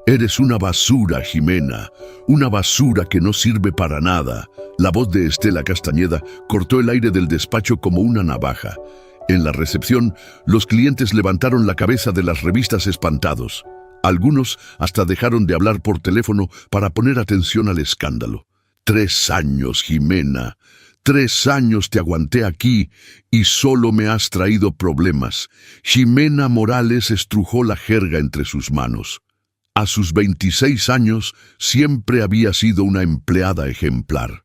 Eres una basura, Jimena, una basura que no sirve para nada. La voz de Estela Castañeda cortó el aire del despacho como una navaja. En la recepción, los clientes levantaron la cabeza de las revistas espantados. Algunos hasta dejaron de hablar por teléfono para poner atención al escándalo. 3 años, Jimena. 3 años te aguanté aquí y solo me has traído problemas. Jimena Morales estrujó la jerga entre sus manos. A sus 26 años siempre había sido una empleada ejemplar.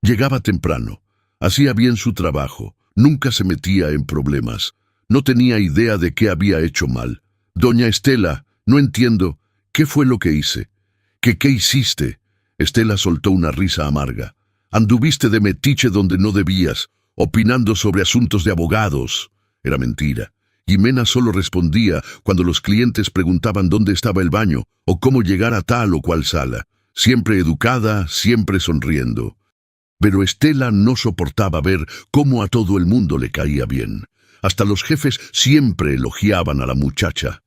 Llegaba temprano, hacía bien su trabajo, nunca se metía en problemas. No tenía idea de qué había hecho mal. Doña Estela, no entiendo, ¿qué fue lo que hice? ¿Qué hiciste? Estela soltó una risa amarga. Anduviste de metiche donde no debías, opinando sobre asuntos de abogados. Era mentira. Jimena solo respondía cuando los clientes preguntaban dónde estaba el baño o cómo llegar a tal o cual sala. Siempre educada, siempre sonriendo. Pero Estela no soportaba ver cómo a todo el mundo le caía bien. Hasta los jefes siempre elogiaban a la muchacha.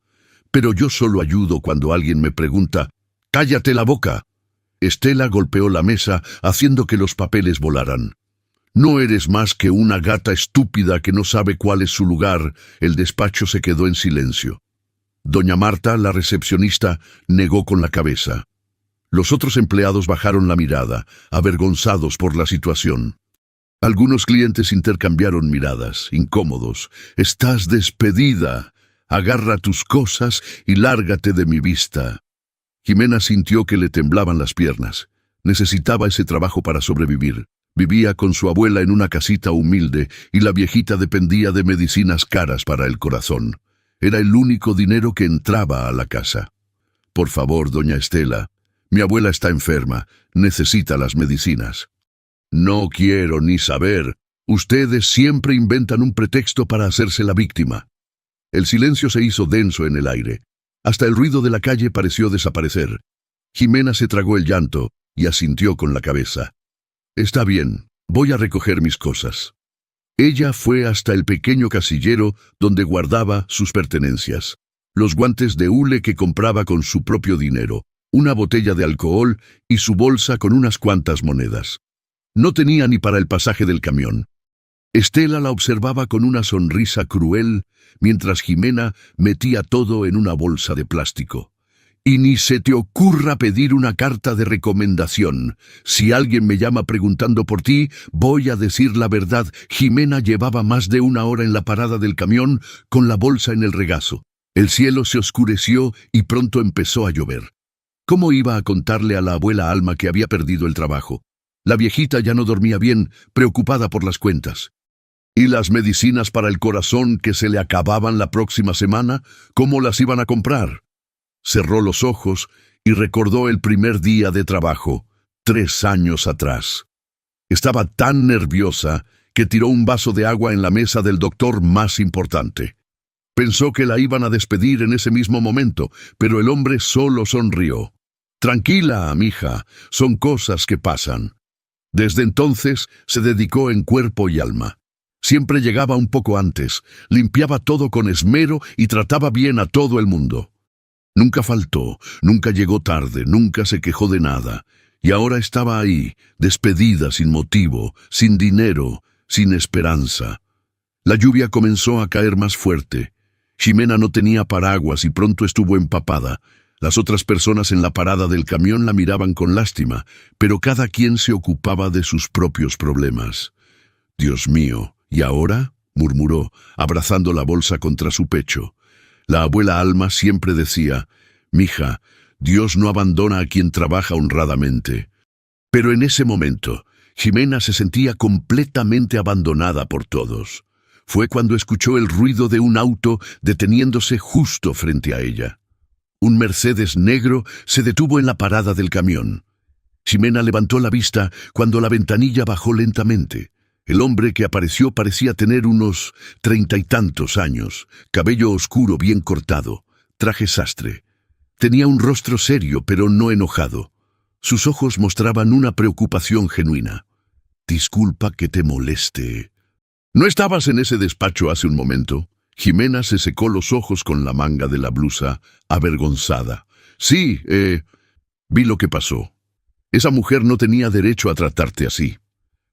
Pero yo solo ayudo cuando alguien me pregunta, ¡cállate la boca! Estela golpeó la mesa haciendo que los papeles volaran. No eres más que una gata estúpida que no sabe cuál es su lugar. El despacho se quedó en silencio. Doña Marta, la recepcionista, negó con la cabeza. Los otros empleados bajaron la mirada, avergonzados por la situación. Algunos clientes intercambiaron miradas, incómodos. «Estás despedida. Agarra tus cosas y lárgate de mi vista». Jimena sintió que le temblaban las piernas. Necesitaba ese trabajo para sobrevivir. Vivía con su abuela en una casita humilde y la viejita dependía de medicinas caras para el corazón. Era el único dinero que entraba a la casa. «Por favor, doña Estela, mi abuela está enferma, necesita las medicinas». «No quiero ni saber. Ustedes siempre inventan un pretexto para hacerse la víctima». El silencio se hizo denso en el aire. Hasta el ruido de la calle pareció desaparecer. Jimena se tragó el llanto y asintió con la cabeza. «Está bien, voy a recoger mis cosas». Ella fue hasta el pequeño casillero donde guardaba sus pertenencias. Los guantes de hule que compraba con su propio dinero, una botella de alcohol y su bolsa con unas cuantas monedas. No tenía ni para el pasaje del camión. Estela la observaba con una sonrisa cruel, mientras Jimena metía todo en una bolsa de plástico. «Y ni se te ocurra pedir una carta de recomendación. Si alguien me llama preguntando por ti, voy a decir la verdad». Jimena llevaba más de 1 hora en la parada del camión con la bolsa en el regazo. El cielo se oscureció y pronto empezó a llover. ¿Cómo iba a contarle a la abuela Alma que había perdido el trabajo? La viejita ya no dormía bien, preocupada por las cuentas. ¿Y las medicinas para el corazón que se le acababan la próxima semana? ¿Cómo las iban a comprar? Cerró los ojos y recordó el primer día de trabajo, 3 años atrás. Estaba tan nerviosa que tiró un vaso de agua en la mesa del doctor más importante. Pensó que la iban a despedir en ese mismo momento, pero el hombre solo sonrió. «Tranquila, mija, son cosas que pasan». Desde entonces se dedicó en cuerpo y alma. Siempre llegaba un poco antes, limpiaba todo con esmero y trataba bien a todo el mundo. Nunca faltó, nunca llegó tarde, nunca se quejó de nada. Y ahora estaba ahí, despedida sin motivo, sin dinero, sin esperanza. La lluvia comenzó a caer más fuerte. Jimena no tenía paraguas y pronto estuvo empapada. Las otras personas en la parada del camión la miraban con lástima, pero cada quien se ocupaba de sus propios problemas. «Dios mío, ¿y ahora?», murmuró, abrazando la bolsa contra su pecho. La abuela Alma siempre decía, «Mija, Dios no abandona a quien trabaja honradamente». Pero en ese momento, Jimena se sentía completamente abandonada por todos. Fue cuando escuchó el ruido de un auto deteniéndose justo frente a ella. Un Mercedes negro se detuvo en la parada del camión. Jimena levantó la vista cuando la ventanilla bajó lentamente. El hombre que apareció parecía tener unos 30 y tantos años, cabello oscuro bien cortado, traje sastre. Tenía un rostro serio pero no enojado. Sus ojos mostraban una preocupación genuina. «Disculpa que te moleste». «¿No estabas en ese despacho hace un momento?» Jimena se secó los ojos con la manga de la blusa, avergonzada. Sí, vi lo que pasó. Esa mujer no tenía derecho a tratarte así.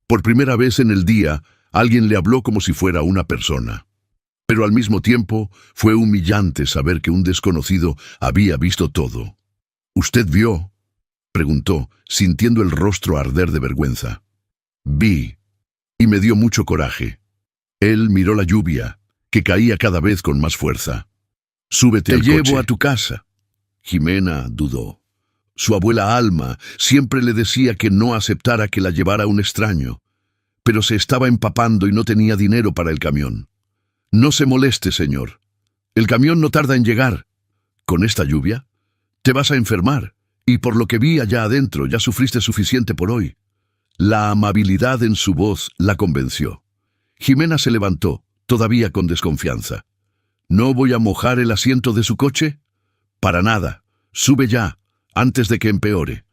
Por primera vez en el día, alguien le habló como si fuera una persona. Pero al mismo tiempo, fue humillante saber que un desconocido había visto todo. ¿Usted vio?, preguntó, sintiendo el rostro arder de vergüenza. Vi, y me dio mucho coraje. Él miró la lluvia, que caía cada vez con más fuerza. Súbete al coche. Te llevo a tu casa. Jimena dudó. Su abuela Alma siempre le decía que no aceptara que la llevara un extraño, pero se estaba empapando y no tenía dinero para el camión. No se moleste, señor. El camión no tarda en llegar. ¿Con esta lluvia? Te vas a enfermar, y por lo que vi allá adentro ya sufriste suficiente por hoy. La amabilidad en su voz la convenció. Jimena se levantó, todavía con desconfianza. ¿No voy a mojar el asiento de su coche? Para nada. Sube ya, antes de que empeore.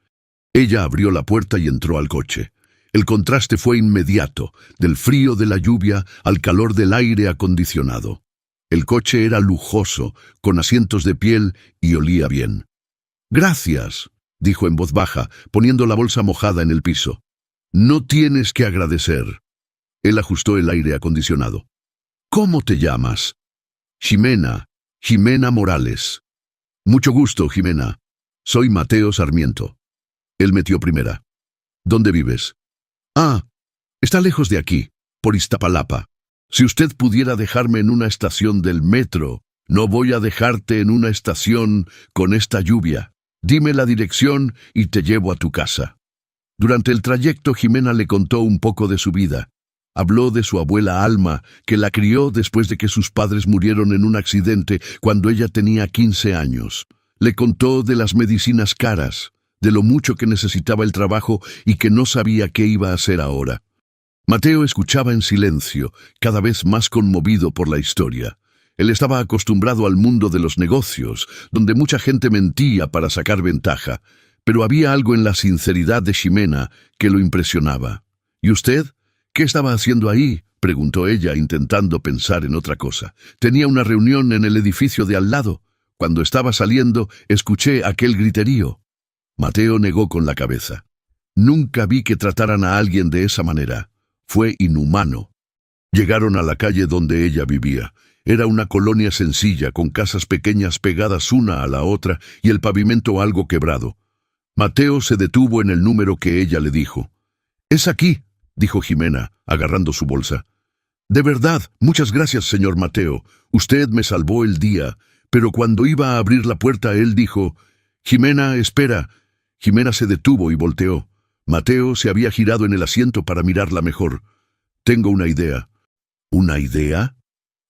Ella abrió la puerta y entró al coche. El contraste fue inmediato, del frío de la lluvia al calor del aire acondicionado. El coche era lujoso, con asientos de piel y olía bien. «Gracias», dijo en voz baja, poniendo la bolsa mojada en el piso. «No tienes que agradecer». Él ajustó el aire acondicionado. «¿Cómo te llamas?» «Jimena Morales». «Mucho gusto, Jimena. Soy Mateo Sarmiento». Él metió primera. «¿Dónde vives?» «Ah, está lejos de aquí, por Iztapalapa. Si usted pudiera dejarme en una estación del metro, no voy a dejarte en una estación con esta lluvia. Dime la dirección y te llevo a tu casa». Durante el trayecto, Jimena le contó un poco de su vida. Habló de su abuela Alma, que la crió después de que sus padres murieron en un accidente cuando ella tenía 15 años. Le contó de las medicinas caras, de lo mucho que necesitaba el trabajo y que no sabía qué iba a hacer ahora. Mateo escuchaba en silencio, cada vez más conmovido por la historia. Él estaba acostumbrado al mundo de los negocios, donde mucha gente mentía para sacar ventaja, pero había algo en la sinceridad de Jimena que lo impresionaba. ¿Y usted? ¿Qué estaba haciendo ahí?, preguntó ella, intentando pensar en otra cosa. Tenía una reunión en el edificio de al lado. Cuando estaba saliendo, escuché aquel griterío. Mateo negó con la cabeza. Nunca vi que trataran a alguien de esa manera. Fue inhumano. Llegaron a la calle donde ella vivía. Era una colonia sencilla, con casas pequeñas pegadas una a la otra y el pavimento algo quebrado. Mateo se detuvo en el número que ella le dijo. «Es aquí», dijo Jimena, agarrando su bolsa. «De verdad, muchas gracias, señor Mateo. Usted me salvó el día». Pero cuando iba a abrir la puerta, él dijo, «Jimena, espera». Jimena se detuvo y volteó. Mateo se había girado en el asiento para mirarla mejor. «Tengo una idea». «¿Una idea?»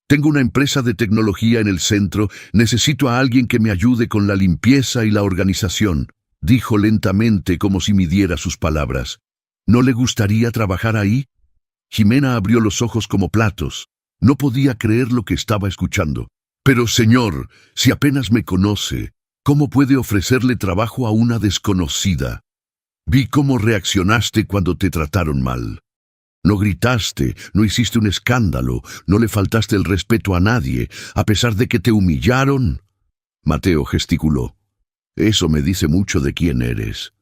«Tengo una empresa de tecnología en el centro. Necesito a alguien que me ayude con la limpieza y la organización», dijo lentamente como si midiera sus palabras. «¿No le gustaría trabajar ahí?» Jimena abrió los ojos como platos. No podía creer lo que estaba escuchando. «Pero, señor, si apenas me conoce, ¿cómo puede ofrecerle trabajo a una desconocida? Vi cómo reaccionaste cuando te trataron mal. No gritaste, no hiciste un escándalo, no le faltaste el respeto a nadie, a pesar de que te humillaron». Mateo gesticuló. «Eso me dice mucho de quién eres».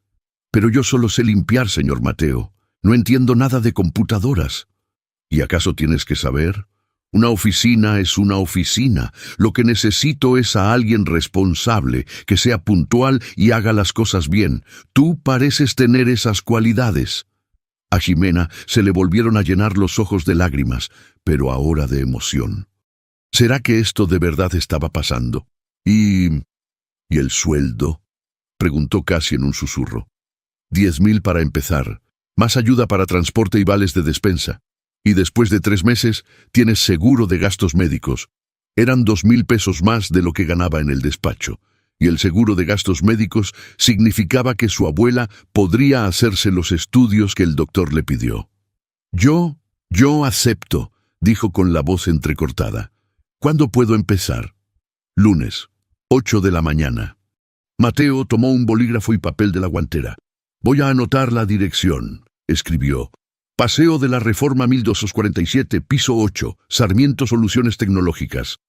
«Pero yo solo sé limpiar, señor Mateo. No entiendo nada de computadoras». «¿Y acaso tienes que saber? Una oficina es una oficina. Lo que necesito es a alguien responsable, que sea puntual y haga las cosas bien. Tú pareces tener esas cualidades». A Jimena se le volvieron a llenar los ojos de lágrimas, pero ahora de emoción. ¿Será que esto de verdad estaba pasando? ¿Y el sueldo?, preguntó casi en un susurro. 10,000 para empezar, más ayuda para transporte y vales de despensa. Y después de 3 meses, tienes seguro de gastos médicos. Eran 2,000 pesos más de lo que ganaba en el despacho. Y el seguro de gastos médicos significaba que su abuela podría hacerse los estudios que el doctor le pidió. Yo acepto», dijo con la voz entrecortada. «¿Cuándo puedo empezar?» «Lunes, 8 de la mañana». Mateo tomó un bolígrafo y papel de la guantera. «Voy a anotar la dirección», escribió. «Paseo de la Reforma 1247, piso 8, Sarmiento Soluciones Tecnológicas».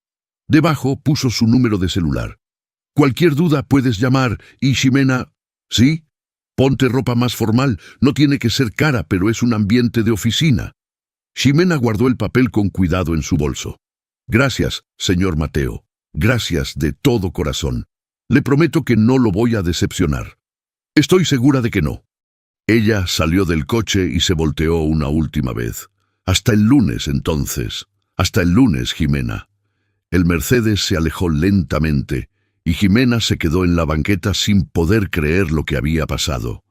Debajo puso su número de celular. Cualquier duda puedes llamar. Y Ximena, ¿sí? Ponte ropa más formal. No tiene que ser cara, pero es un ambiente de oficina. Ximena guardó el papel con cuidado en su bolso. Gracias, señor Mateo. Gracias de todo corazón. Le prometo que no lo voy a decepcionar. Estoy segura de que no. Ella salió del coche y se volteó una última vez. Hasta el lunes, entonces. Hasta el lunes, Ximena. El Mercedes se alejó lentamente y Ximena se quedó en la banqueta sin poder creer lo que había pasado.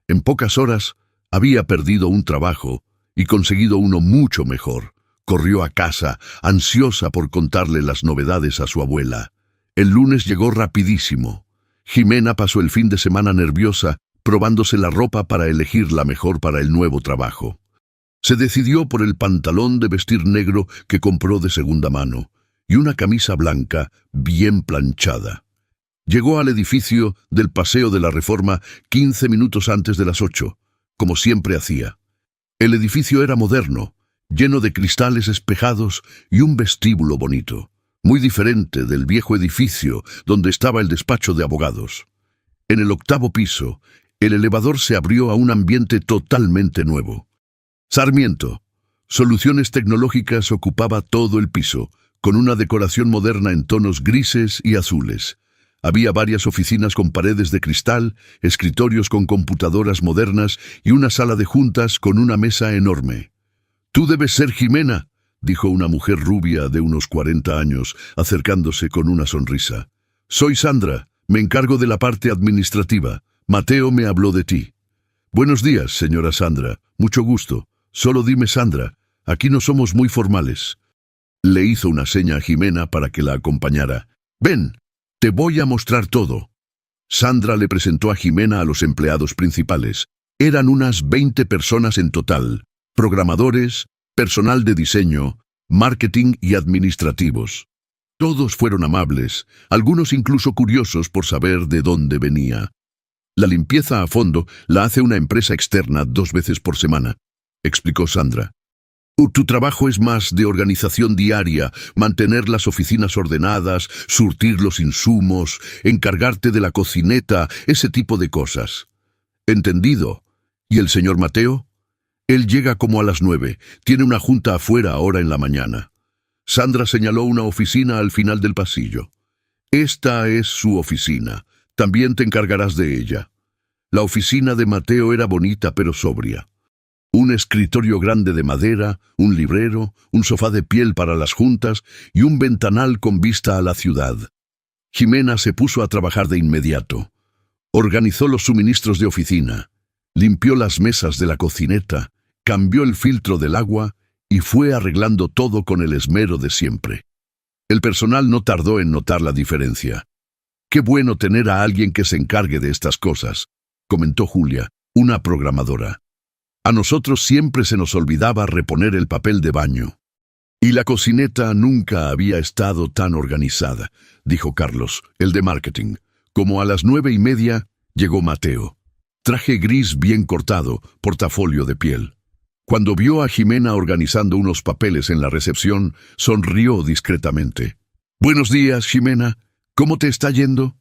En pocas horas había perdido un trabajo y conseguido uno mucho mejor. Corrió a casa, ansiosa por contarle las novedades a su abuela. El lunes llegó rapidísimo. Ximena pasó el fin de semana nerviosa, probándose la ropa para elegir la mejor para el nuevo trabajo. Se decidió por el pantalón de vestir negro que compró de segunda mano y una camisa blanca bien planchada. Llegó al edificio del Paseo de la Reforma 15 minutos antes de las 8, como siempre hacía. El edificio era moderno, lleno de cristales espejados y un vestíbulo bonito, muy diferente del viejo edificio donde estaba el despacho de abogados. En el 8º piso, el elevador se abrió a un ambiente totalmente nuevo. Sarmiento, Soluciones Tecnológicas, ocupaba todo el piso, con una decoración moderna en tonos grises y azules. Había varias oficinas con paredes de cristal, escritorios con computadoras modernas y una sala de juntas con una mesa enorme. «Tú debes ser Ximena», dijo una mujer rubia de unos 40 años, acercándose con una sonrisa. «Soy Sandra, me encargo de la parte administrativa. Mateo me habló de ti». «Buenos días, señora Sandra. Mucho gusto. Solo dime Sandra. Aquí no somos muy formales». Le hizo una seña a Ximena para que la acompañara. «Ven, te voy a mostrar todo». Sandra le presentó a Ximena a los empleados principales. Eran unas 20 personas en total: programadores, personal de diseño, marketing y administrativos. Todos fueron amables, algunos incluso curiosos por saber de dónde venía. «La limpieza a fondo la hace una empresa externa 2 veces por semana», explicó Sandra. «Tu trabajo es más de organización diaria, mantener las oficinas ordenadas, surtir los insumos, encargarte de la cocineta, ese tipo de cosas». «Entendido. ¿Y el señor Mateo?» «Él llega como a las 9. Tiene una junta afuera ahora en la mañana». Sandra señaló una oficina al final del pasillo. «Esta es su oficina. También te encargarás de ella». La oficina de Mateo era bonita pero sobria. Un escritorio grande de madera, un librero, un sofá de piel para las juntas y un ventanal con vista a la ciudad. Ximena se puso a trabajar de inmediato. Organizó los suministros de oficina, limpió las mesas de la cocineta, cambió el filtro del agua y fue arreglando todo con el esmero de siempre. El personal no tardó en notar la diferencia. «Qué bueno tener a alguien que se encargue de estas cosas», comentó Julia, una programadora. «A nosotros siempre se nos olvidaba reponer el papel de baño». «Y la cocineta nunca había estado tan organizada», dijo Carlos, el de marketing. Como a las 9:30 llegó Mateo. Traje gris bien cortado, portafolio de piel. Cuando vio a Ximena organizando unos papeles en la recepción, sonrió discretamente. «Buenos días, Ximena. ¿Cómo te está yendo?»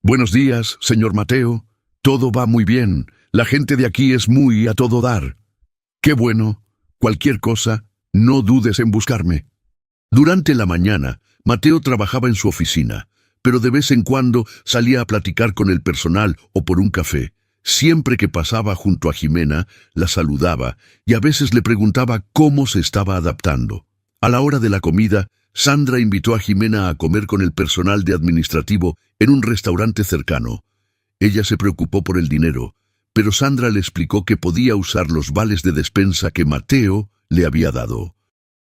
«Buenos días, señor Mateo. Todo va muy bien. La gente de aquí es muy a todo dar». «Qué bueno. Cualquier cosa, no dudes en buscarme». Durante la mañana, Mateo trabajaba en su oficina, pero de vez en cuando salía a platicar con el personal o por un café. Siempre que pasaba junto a Ximena, la saludaba y a veces le preguntaba cómo se estaba adaptando. A la hora de la comida, Sandra invitó a Ximena a comer con el personal de administrativo en un restaurante cercano. Ella se preocupó por el dinero, pero Sandra le explicó que podía usar los vales de despensa que Mateo le había dado.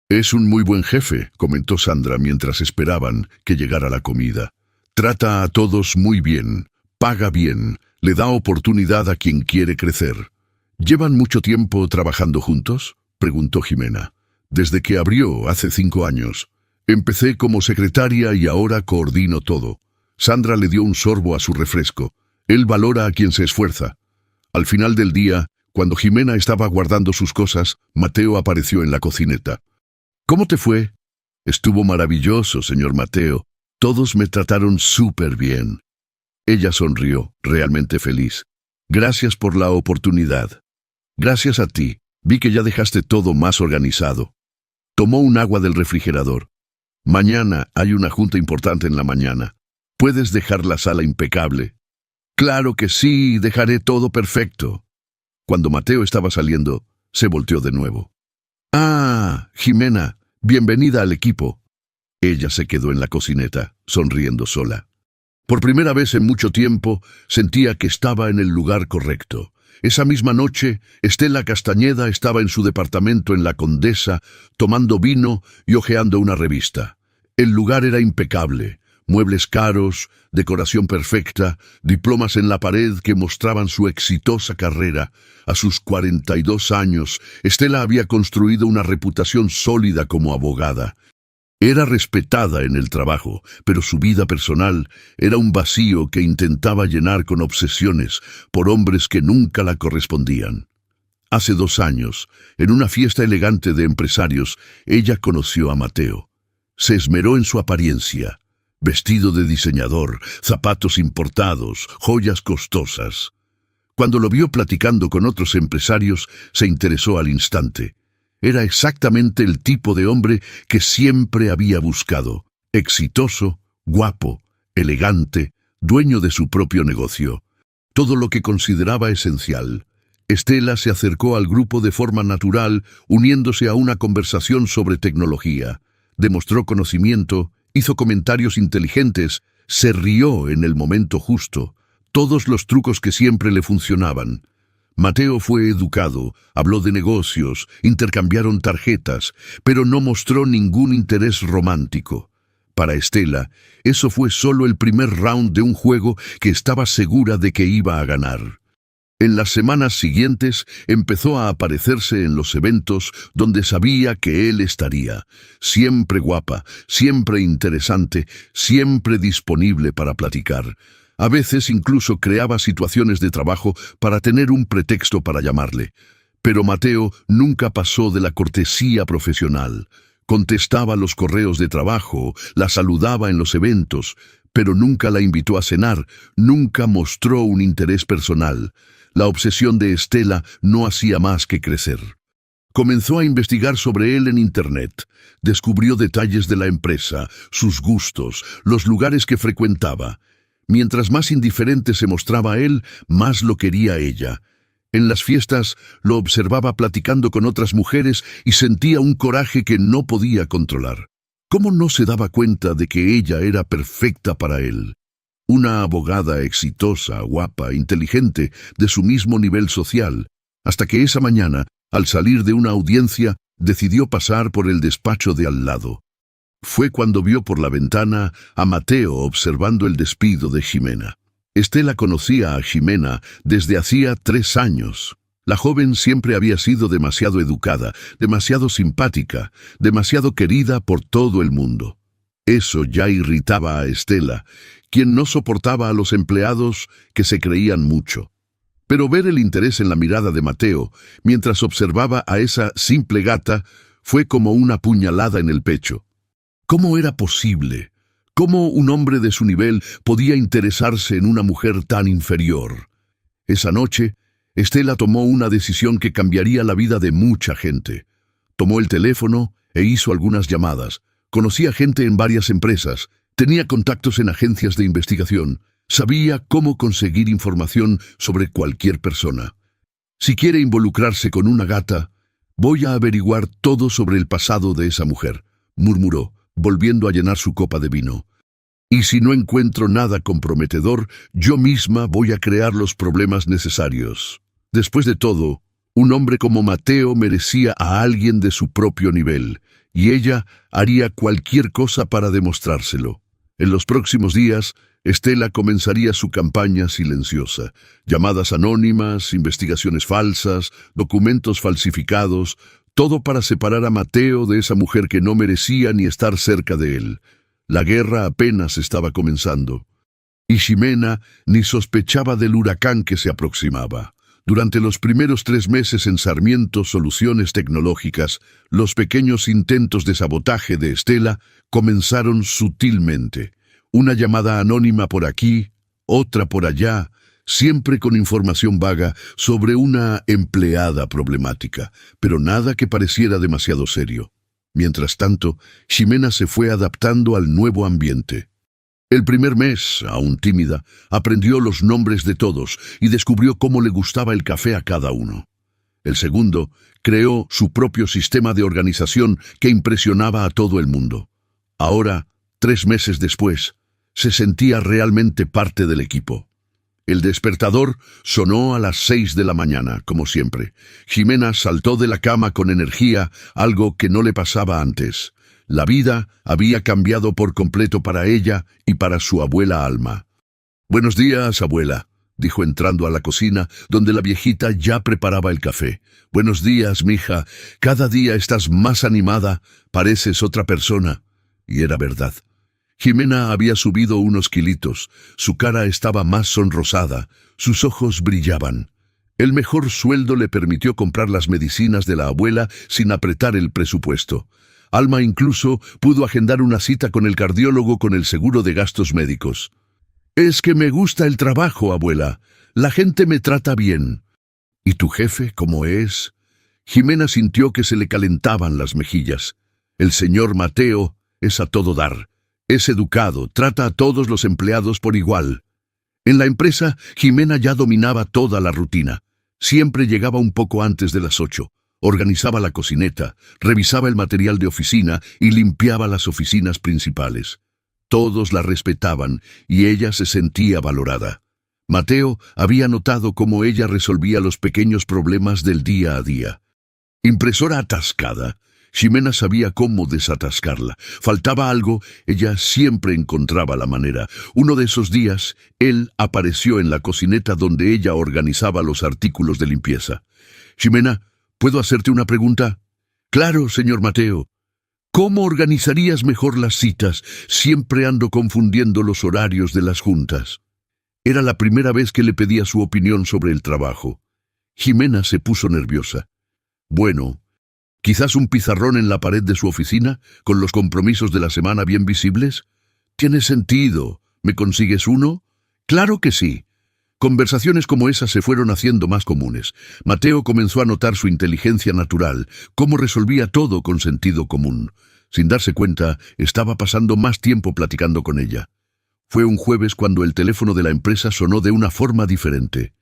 «Es un muy buen jefe», comentó Sandra mientras esperaban que llegara la comida. «Trata a todos muy bien, paga bien, le da oportunidad a quien quiere crecer». «¿Llevan mucho tiempo trabajando juntos?», preguntó Ximena. «Desde que abrió, hace 5 años. Empecé como secretaria y ahora coordino todo». Sandra le dio un sorbo a su refresco. Él valora a quien se esfuerza. Al final del día, cuando Ximena estaba guardando sus cosas, Mateo apareció en la cocineta. «¿Cómo te fue?» «Estuvo maravilloso, señor Mateo. Todos me trataron súper bien. Ella sonrió, realmente feliz. Gracias por la oportunidad. Gracias a ti, vi que ya dejaste todo más organizado. Tomó un agua del refrigerador. Mañana hay una junta importante en la mañana. ¿Puedes dejar la sala impecable? Claro que sí, dejaré todo perfecto. Cuando Mateo estaba saliendo, se volteó de nuevo. Ah, Ximena, bienvenida al equipo. Ella se quedó en la cocineta, sonriendo sola. Por primera vez en mucho tiempo, sentía que estaba en el lugar correcto. Esa misma noche, Estela Castañeda estaba en su departamento en La Condesa, tomando vino y hojeando una revista. El lugar era impecable. Muebles caros, decoración perfecta, diplomas en la pared que mostraban su exitosa carrera. A sus 42 años, Estela había construido una reputación sólida como abogada. Era respetada en el trabajo, pero su vida personal era un vacío que intentaba llenar con obsesiones por hombres que nunca la correspondían. Hace 2 años, en una fiesta elegante de empresarios, ella conoció a Mateo. Se esmeró en su apariencia. Vestido de diseñador, zapatos importados, joyas costosas. Cuando lo vio platicando con otros empresarios, se interesó al instante. Era exactamente el tipo de hombre que siempre había buscado. Exitoso, guapo, elegante, dueño de su propio negocio. Todo lo que consideraba esencial. Estela se acercó al grupo de forma natural, uniéndose a una conversación sobre tecnología. Demostró conocimiento, hizo comentarios inteligentes, se rió en el momento justo. Todos los trucos que siempre le funcionaban. Mateo fue educado, habló de negocios, intercambiaron tarjetas, pero no mostró ningún interés romántico. Para Estela, eso fue solo el primer round de un juego que estaba segura de que iba a ganar. En las semanas siguientes empezó a aparecerse en los eventos donde sabía que él estaría. Siempre guapa, siempre interesante, siempre disponible para platicar. A veces incluso creaba situaciones de trabajo para tener un pretexto para llamarle. Pero Mateo nunca pasó de la cortesía profesional. Contestaba los correos de trabajo, la saludaba en los eventos, pero nunca la invitó a cenar, nunca mostró un interés personal. La obsesión de Estela no hacía más que crecer. Comenzó a investigar sobre él en Internet. Descubrió detalles de la empresa, sus gustos, los lugares que frecuentaba. Mientras más indiferente se mostraba él, más lo quería ella. En las fiestas lo observaba platicando con otras mujeres y sentía un coraje que no podía controlar. ¿Cómo no se daba cuenta de que ella era perfecta para él? Una abogada exitosa, guapa, inteligente, de su mismo nivel social, hasta que esa mañana, al salir de una audiencia, decidió pasar por el despacho de al lado. Fue cuando vio por la ventana a Mateo observando el despido de Ximena. Estela conocía a Ximena desde hacía 3 años. La joven siempre había sido demasiado educada, demasiado simpática, demasiado querida por todo el mundo. Eso ya irritaba a Estela, quien no soportaba a los empleados que se creían mucho. Pero ver el interés en la mirada de Mateo, mientras observaba a esa simple gata, fue como una puñalada en el pecho. ¿Cómo era posible? ¿Cómo un hombre de su nivel podía interesarse en una mujer tan inferior? Esa noche, Estela tomó una decisión que cambiaría la vida de mucha gente. Tomó el teléfono e hizo algunas llamadas. Conocía gente en varias empresas, tenía contactos en agencias de investigación, sabía cómo conseguir información sobre cualquier persona. Si quiere involucrarse con una gata, voy a averiguar todo sobre el pasado de esa mujer, murmuró, volviendo a llenar su copa de vino. Y si no encuentro nada comprometedor, yo misma voy a crear los problemas necesarios. Después de todo, un hombre como Mateo merecía a alguien de su propio nivel, y ella haría cualquier cosa para demostrárselo. En los próximos días, Estela comenzaría su campaña silenciosa. Llamadas anónimas, investigaciones falsas, documentos falsificados, todo para separar a Mateo de esa mujer que no merecía ni estar cerca de él. La guerra apenas estaba comenzando. Y Ximena ni sospechaba del huracán que se aproximaba. Durante los primeros 3 meses en Sarmiento Soluciones Tecnológicas, los pequeños intentos de sabotaje de Estela comenzaron sutilmente. Una llamada anónima por aquí, otra por allá, siempre con información vaga sobre una empleada problemática, pero nada que pareciera demasiado serio. Mientras tanto, Ximena se fue adaptando al nuevo ambiente. El primer mes, aún tímida, aprendió los nombres de todos y descubrió cómo le gustaba el café a cada uno. El segundo, creó su propio sistema de organización que impresionaba a todo el mundo. Ahora, 3 meses después, se sentía realmente parte del equipo. El despertador sonó a las 6 de la mañana, como siempre. Ximena saltó de la cama con energía, algo que no le pasaba antes. La vida había cambiado por completo para ella y para su abuela Alma. «Buenos días, abuela», dijo entrando a la cocina, donde la viejita ya preparaba el café. «Buenos días, mija. Cada día estás más animada. Pareces otra persona». Y era verdad. Ximena había subido unos kilitos, su cara estaba más sonrosada, sus ojos brillaban. El mejor sueldo le permitió comprar las medicinas de la abuela sin apretar el presupuesto. Alma incluso pudo agendar una cita con el cardiólogo con el seguro de gastos médicos. «Es que me gusta el trabajo, abuela. La gente me trata bien». «¿Y tu jefe cómo es?» Ximena sintió que se le calentaban las mejillas. «El señor Mateo es a todo dar. Es educado, trata a todos los empleados por igual». En la empresa, Ximena ya dominaba toda la rutina. Siempre llegaba un poco antes de las 8. Organizaba la cocineta, revisaba el material de oficina y limpiaba las oficinas principales. Todos la respetaban y ella se sentía valorada. Mateo había notado cómo ella resolvía los pequeños problemas del día a día. Impresora atascada. Ximena sabía cómo desatascarla. Faltaba algo, ella siempre encontraba la manera. Uno de esos días, él apareció en la cocineta donde ella organizaba los artículos de limpieza. «Ximena, ¿puedo hacerte una pregunta?» «Claro, señor Mateo». «¿Cómo organizarías mejor las citas? Siempre ando confundiendo los horarios de las juntas». Era la primera vez que le pedía su opinión sobre el trabajo. Ximena se puso nerviosa. «Bueno, quizás un pizarrón en la pared de su oficina, con los compromisos de la semana bien visibles». «Tiene sentido. ¿Me consigues uno?» «Claro que sí». Conversaciones como esas se fueron haciendo más comunes. Mateo comenzó a notar su inteligencia natural, cómo resolvía todo con sentido común. Sin darse cuenta, estaba pasando más tiempo platicando con ella. Fue un jueves cuando el teléfono de la empresa sonó de una forma diferente.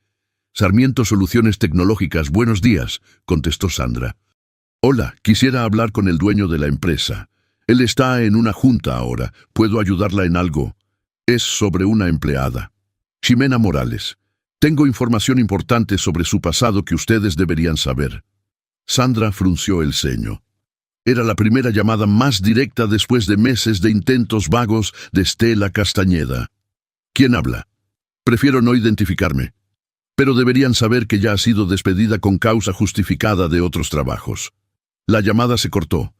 «Sarmiento Soluciones Tecnológicas, buenos días», contestó Sandra. «Hola, quisiera hablar con el dueño de la empresa. Él está en una junta ahora. ¿Puedo ayudarla en algo?» «Es sobre una empleada». «Ximena Morales. Tengo información importante sobre su pasado que ustedes deberían saber». Sandra frunció el ceño. Era la primera llamada más directa después de meses de intentos vagos de Estela Castañeda. «¿Quién habla?» «Prefiero no identificarme. Pero deberían saber que ya ha sido despedida con causa justificada de otros trabajos». La llamada se cortó.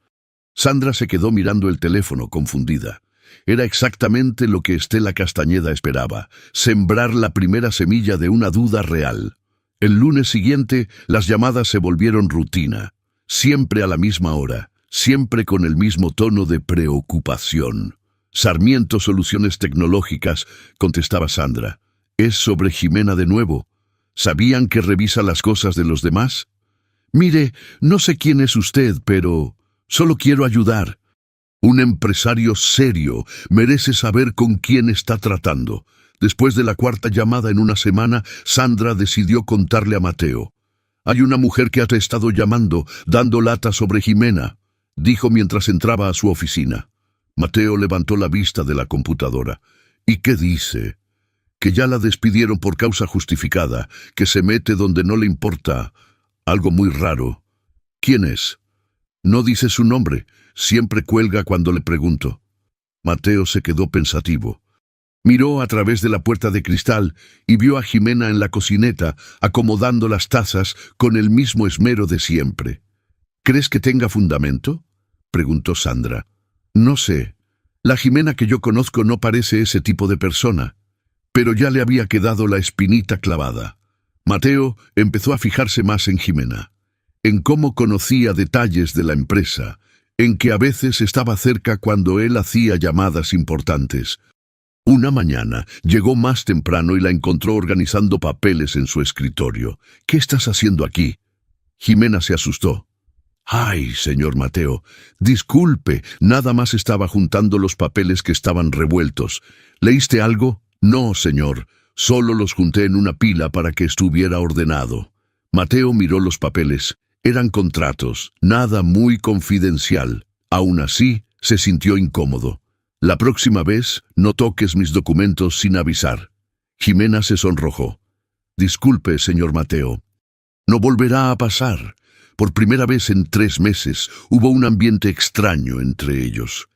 Sandra se quedó mirando el teléfono, confundida. Era exactamente lo que Estela Castañeda esperaba, sembrar la primera semilla de una duda real. El lunes siguiente, las llamadas se volvieron rutina, siempre a la misma hora, siempre con el mismo tono de preocupación. «Sarmiento Soluciones Tecnológicas», contestaba Sandra. «Es sobre Ximena de nuevo. ¿Sabían que revisa las cosas de los demás?» «Mire, no sé quién es usted, pero solo quiero ayudar». Un empresario serio merece saber con quién está tratando. Después de la 4ª llamada en una semana, Sandra decidió contarle a Mateo. «Hay una mujer que te ha estado llamando, dando lata sobre Ximena», dijo mientras entraba a su oficina. Mateo levantó la vista de la computadora. «¿Y qué dice?» «Que ya la despidieron por causa justificada, que se mete donde no le importa. Algo muy raro». «¿Quién es?» «No dice su nombre. Siempre cuelga cuando le pregunto». Mateo se quedó pensativo. Miró a través de la puerta de cristal y vio a Ximena en la cocineta, acomodando las tazas con el mismo esmero de siempre. «¿Crees que tenga fundamento?», preguntó Sandra. «No sé. La Ximena que yo conozco no parece ese tipo de persona». Pero ya le había quedado la espinita clavada. Mateo empezó a fijarse más en Ximena, en cómo conocía detalles de la empresa, en que a veces estaba cerca cuando él hacía llamadas importantes. Una mañana llegó más temprano y la encontró organizando papeles en su escritorio. ¿Qué estás haciendo aquí? Jimena se asustó. Ay, señor Mateo, disculpe, nada más estaba juntando los papeles que estaban revueltos. ¿Leíste algo? No, señor, solo los junté en una pila para que estuviera ordenado. Mateo miró los papeles. Eran contratos, nada muy confidencial. Aún así, se sintió incómodo. La próxima vez, no toques mis documentos sin avisar. Jimena se sonrojó. Disculpe, señor Mateo. No volverá a pasar. Por primera vez en 3 meses hubo un ambiente extraño entre ellos.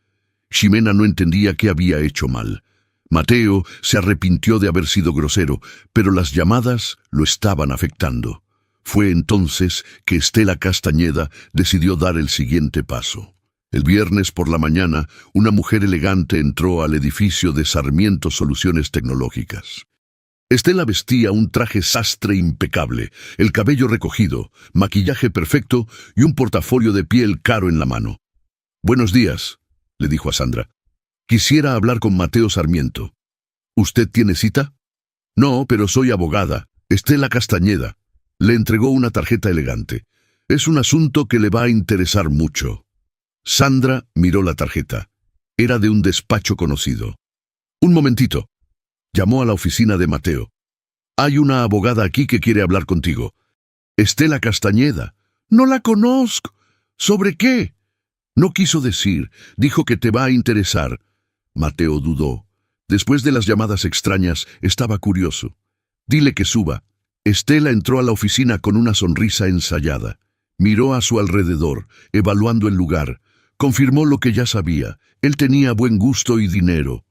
Jimena no entendía qué había hecho mal. Mateo se arrepintió de haber sido grosero, pero las llamadas lo estaban afectando. Fue entonces que Estela Castañeda decidió dar el siguiente paso. El viernes por la mañana, una mujer elegante entró al edificio de Sarmiento Soluciones Tecnológicas. Estela vestía un traje sastre impecable, el cabello recogido, maquillaje perfecto y un portafolio de piel caro en la mano. «Buenos días», le dijo a Sandra. «Quisiera hablar con Mateo Sarmiento». «¿Usted tiene cita?» «No, pero soy abogada, Estela Castañeda». Le entregó una tarjeta elegante. «Es un asunto que le va a interesar mucho». Sandra miró la tarjeta. Era de un despacho conocido. «Un momentito». Llamó a la oficina de Mateo. «Hay una abogada aquí que quiere hablar contigo». «Estela Castañeda». «No la conozco». «¿Sobre qué?» «No quiso decir. Dijo que te va a interesar». Mateo dudó. Después de las llamadas extrañas, estaba curioso. «Dile que suba». Estela entró a la oficina con una sonrisa ensayada. Miró a su alrededor, evaluando el lugar. Confirmó lo que ya sabía. Él tenía buen gusto y dinero.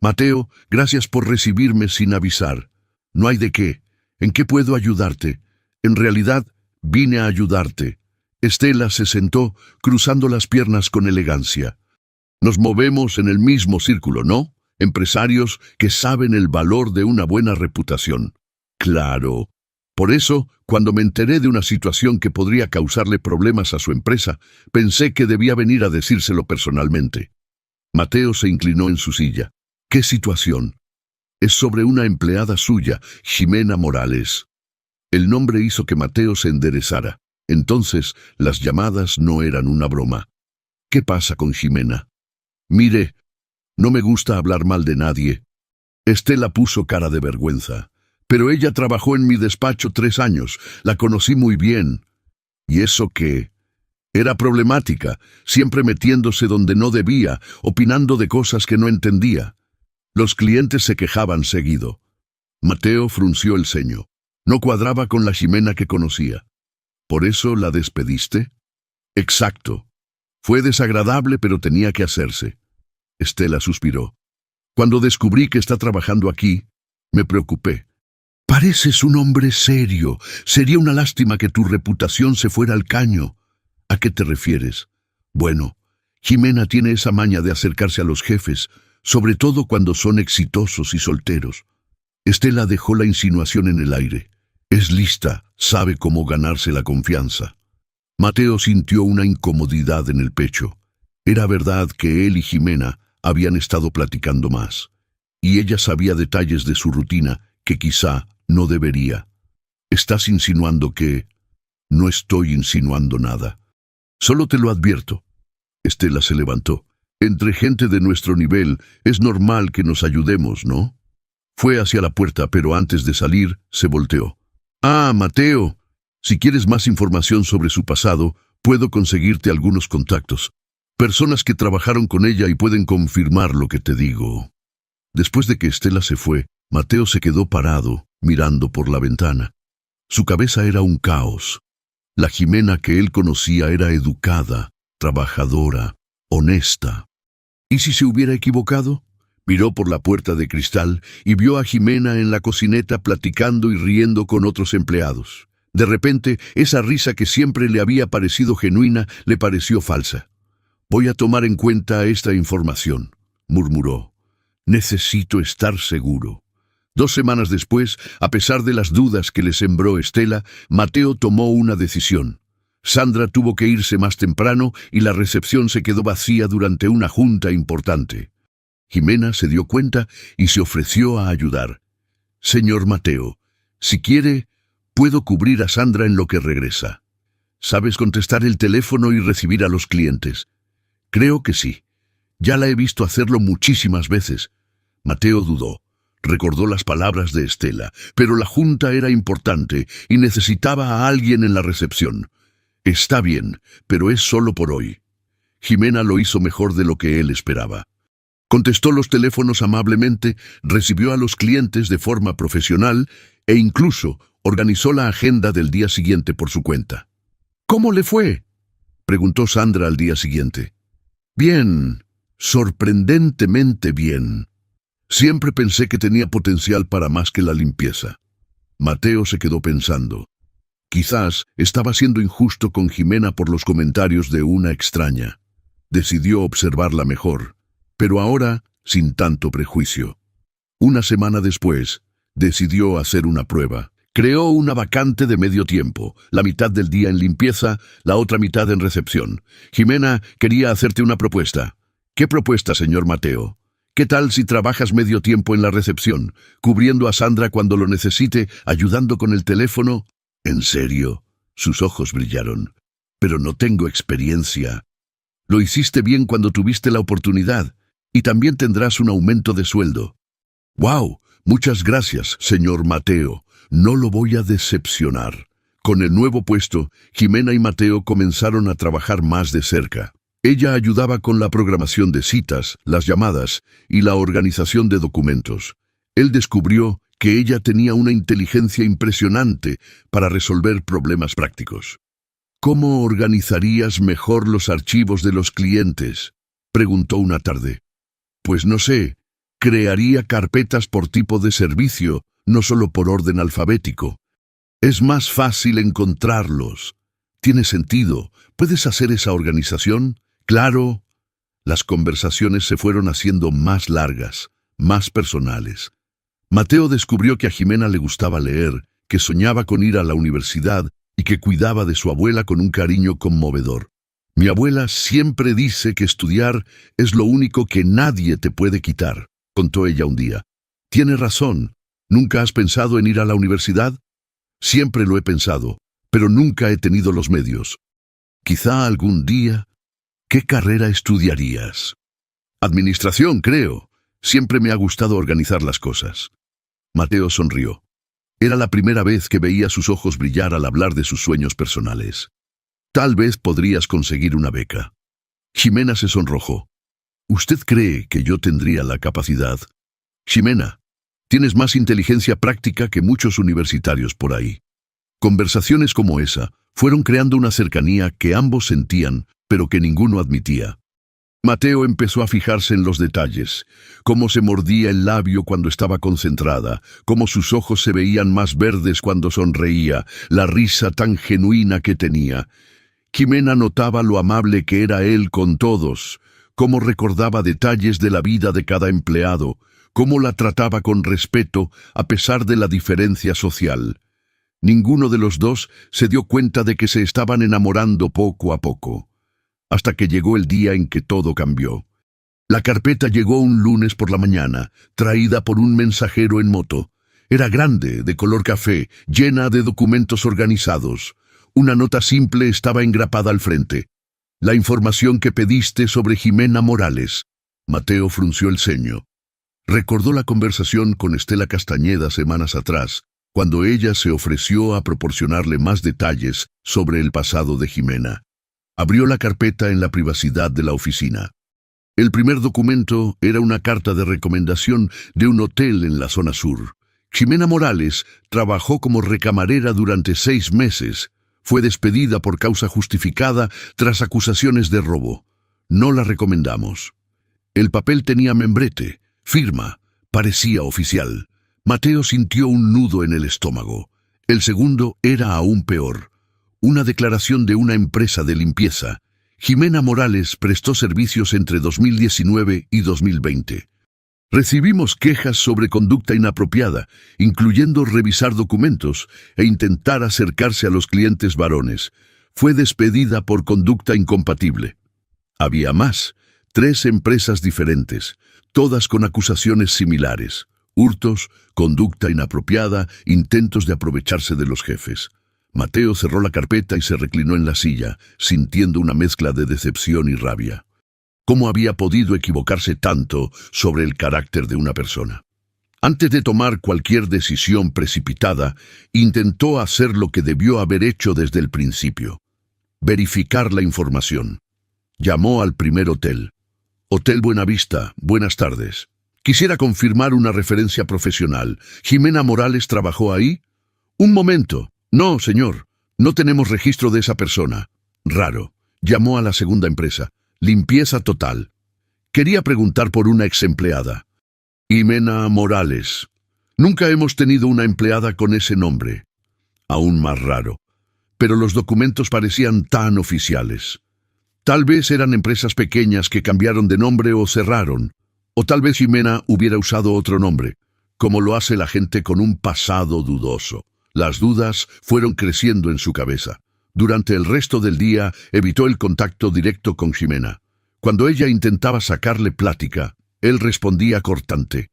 «Mateo, gracias por recibirme sin avisar». «No hay de qué. ¿En qué puedo ayudarte?» «En realidad, vine a ayudarte». Estela se sentó, cruzando las piernas con elegancia. «Nos movemos en el mismo círculo, ¿no? Empresarios que saben el valor de una buena reputación». «Claro. Por eso, cuando me enteré de una situación que podría causarle problemas a su empresa, pensé que debía venir a decírselo personalmente». Mateo se inclinó en su silla. «¿Qué situación?» «Es sobre una empleada suya, Jimena Morales». El nombre hizo que Mateo se enderezara. Entonces, las llamadas no eran una broma. «¿Qué pasa con Jimena?» «Mire, no me gusta hablar mal de nadie». Estela puso cara de vergüenza. «Pero ella trabajó en mi despacho 3 años. La conocí muy bien». «¿Y eso qué?» «Era problemática, siempre metiéndose donde no debía, opinando de cosas que no entendía. Los clientes se quejaban seguido». Mateo frunció el ceño. No cuadraba con la Jimena que conocía. «¿Por eso la despediste?» «Exacto. Fue desagradable, pero tenía que hacerse». Estela suspiró. «Cuando descubrí que está trabajando aquí, me preocupé». «Pareces un hombre serio. Sería una lástima que tu reputación se fuera al caño». «¿A qué te refieres?» «Bueno, Jimena tiene esa maña de acercarse a los jefes, sobre todo cuando son exitosos y solteros». Estela dejó la insinuación en el aire. Es lista, sabe cómo ganarse la confianza. Mateo sintió una incomodidad en el pecho. Era verdad que él y Jimena habían estado platicando más, y ella sabía detalles de su rutina que quizá no debería. «¿Estás insinuando que...?» «No estoy insinuando nada. Solo te lo advierto». Estela se levantó. «Entre gente de nuestro nivel es normal que nos ayudemos, ¿no?» Fue hacia la puerta, pero antes de salir, se volteó. «Ah, Mateo, si quieres más información sobre su pasado, puedo conseguirte algunos contactos. Personas que trabajaron con ella y pueden confirmar lo que te digo». Después de que Estela se fue, Mateo se quedó parado, mirando por la ventana. Su cabeza era un caos. La Jimena que él conocía era educada, trabajadora, honesta. ¿Y si se hubiera equivocado? Miró por la puerta de cristal y vio a Jimena en la cocineta platicando y riendo con otros empleados. De repente, esa risa que siempre le había parecido genuina le pareció falsa. «Voy a tomar en cuenta esta información», murmuró. «Necesito estar seguro». 2 semanas después, a pesar de las dudas que le sembró Estela, Mateo tomó una decisión. Sandra tuvo que irse más temprano y la recepción se quedó vacía durante una junta importante. Jimena se dio cuenta y se ofreció a ayudar. «Señor Mateo, si quiere, puedo cubrir a Sandra en lo que regresa. ¿Sabes contestar el teléfono y recibir a los clientes?» «Creo que sí. Ya la he visto hacerlo muchísimas veces». Mateo dudó. Recordó las palabras de Estela, pero la junta era importante y necesitaba a alguien en la recepción. «Está bien, pero es solo por hoy». Jimena lo hizo mejor de lo que él esperaba. Contestó los teléfonos amablemente, recibió a los clientes de forma profesional e incluso organizó la agenda del día siguiente por su cuenta. «¿Cómo le fue?», preguntó Sandra al día siguiente. «Bien, sorprendentemente bien. Siempre pensé que tenía potencial para más que la limpieza». Mateo se quedó pensando. Quizás estaba siendo injusto con Jimena por los comentarios de una extraña. Decidió observarla mejor, pero ahora sin tanto prejuicio. Una semana después, decidió hacer una prueba. Creó una vacante de medio tiempo, la mitad del día en limpieza, la otra mitad en recepción. «Jimena, quería hacerte una propuesta». «¿Qué propuesta, señor Mateo?» «¿Qué tal si trabajas medio tiempo en la recepción, cubriendo a Sandra cuando lo necesite, ayudando con el teléfono?» «¿En serio?». Sus ojos brillaron. «Pero no tengo experiencia». «Lo hiciste bien cuando tuviste la oportunidad, y también tendrás un aumento de sueldo». «¡Wow! Muchas gracias, señor Mateo. No lo voy a decepcionar». Con el nuevo puesto, Jimena y Mateo comenzaron a trabajar más de cerca. Ella ayudaba con la programación de citas, las llamadas y la organización de documentos. Él descubrió que ella tenía una inteligencia impresionante para resolver problemas prácticos. «¿Cómo organizarías mejor los archivos de los clientes?», preguntó una tarde. «Pues no sé, crearía carpetas por tipo de servicio, no solo por orden alfabético. Es más fácil encontrarlos». «Tiene sentido. ¿Puedes hacer esa organización?». «Claro». Las conversaciones se fueron haciendo más largas, más personales. Mateo descubrió que a Jimena le gustaba leer, que soñaba con ir a la universidad y que cuidaba de su abuela con un cariño conmovedor. «Mi abuela siempre dice que estudiar es lo único que nadie te puede quitar», contó ella un día. «Tiene razón. ¿Nunca has pensado en ir a la universidad?». «Siempre lo he pensado, pero nunca he tenido los medios». «Quizá algún día». «¿Qué carrera estudiarías?». «Administración, creo. Siempre me ha gustado organizar las cosas». Mateo sonrió. Era la primera vez que veía sus ojos brillar al hablar de sus sueños personales. «Tal vez podrías conseguir una beca». Jimena se sonrojó. «¿Usted cree que yo tendría la capacidad?». «Jimena, tienes más inteligencia práctica que muchos universitarios por ahí». Conversaciones como esa fueron creando una cercanía que ambos sentían, pero que ninguno admitía. Mateo empezó a fijarse en los detalles, cómo se mordía el labio cuando estaba concentrada, cómo sus ojos se veían más verdes cuando sonreía, la risa tan genuina que tenía. Jimena notaba lo amable que era él con todos, cómo recordaba detalles de la vida de cada empleado, cómo la trataba con respeto a pesar de la diferencia social. Ninguno de los dos se dio cuenta de que se estaban enamorando poco a poco, hasta que llegó el día en que todo cambió. La carpeta llegó un lunes por la mañana, traída por un mensajero en moto. Era grande, de color café, llena de documentos organizados. Una nota simple estaba engrapada al frente. «La información que pediste sobre Jimena Morales». Mateo frunció el ceño. Recordó la conversación con Estela Castañeda semanas atrás, cuando ella se ofreció a proporcionarle más detalles sobre el pasado de Jimena. Abrió la carpeta en la privacidad de la oficina. El primer documento era una carta de recomendación de un hotel en la zona sur. Jimena Morales trabajó como recamarera durante 6 meses. Fue despedida por causa justificada tras acusaciones de robo. No la recomendamos. El papel tenía membrete, firma, parecía oficial. Mateo sintió un nudo en el estómago. El segundo era aún peor. Una declaración de una empresa de limpieza. Jimena Morales prestó servicios entre 2019 y 2020. Recibimos quejas sobre conducta inapropiada, incluyendo revisar documentos e intentar acercarse a los clientes varones. Fue despedida por conducta incompatible. Había más. 3 empresas diferentes, todas con acusaciones similares: hurtos, conducta inapropiada, intentos de aprovecharse de los jefes. Mateo cerró la carpeta y se reclinó en la silla, sintiendo una mezcla de decepción y rabia. ¿Cómo había podido equivocarse tanto sobre el carácter de una persona? Antes de tomar cualquier decisión precipitada, intentó hacer lo que debió haber hecho desde el principio: verificar la información. Llamó al primer hotel. Hotel Buenavista, buenas tardes. Quisiera confirmar una referencia profesional. ¿Jimena Morales trabajó ahí? Un momento. No, señor. No tenemos registro de esa persona. Raro. Llamó a la segunda empresa. Limpieza total. Quería preguntar por una exempleada. Jimena Morales. Nunca hemos tenido una empleada con ese nombre. Aún más raro. Pero los documentos parecían tan oficiales. Tal vez eran empresas pequeñas que cambiaron de nombre o cerraron. O tal vez Jimena hubiera usado otro nombre, como lo hace la gente con un pasado dudoso. Las dudas fueron creciendo en su cabeza. Durante el resto del día evitó el contacto directo con Jimena. Cuando ella intentaba sacarle plática, él respondía cortante.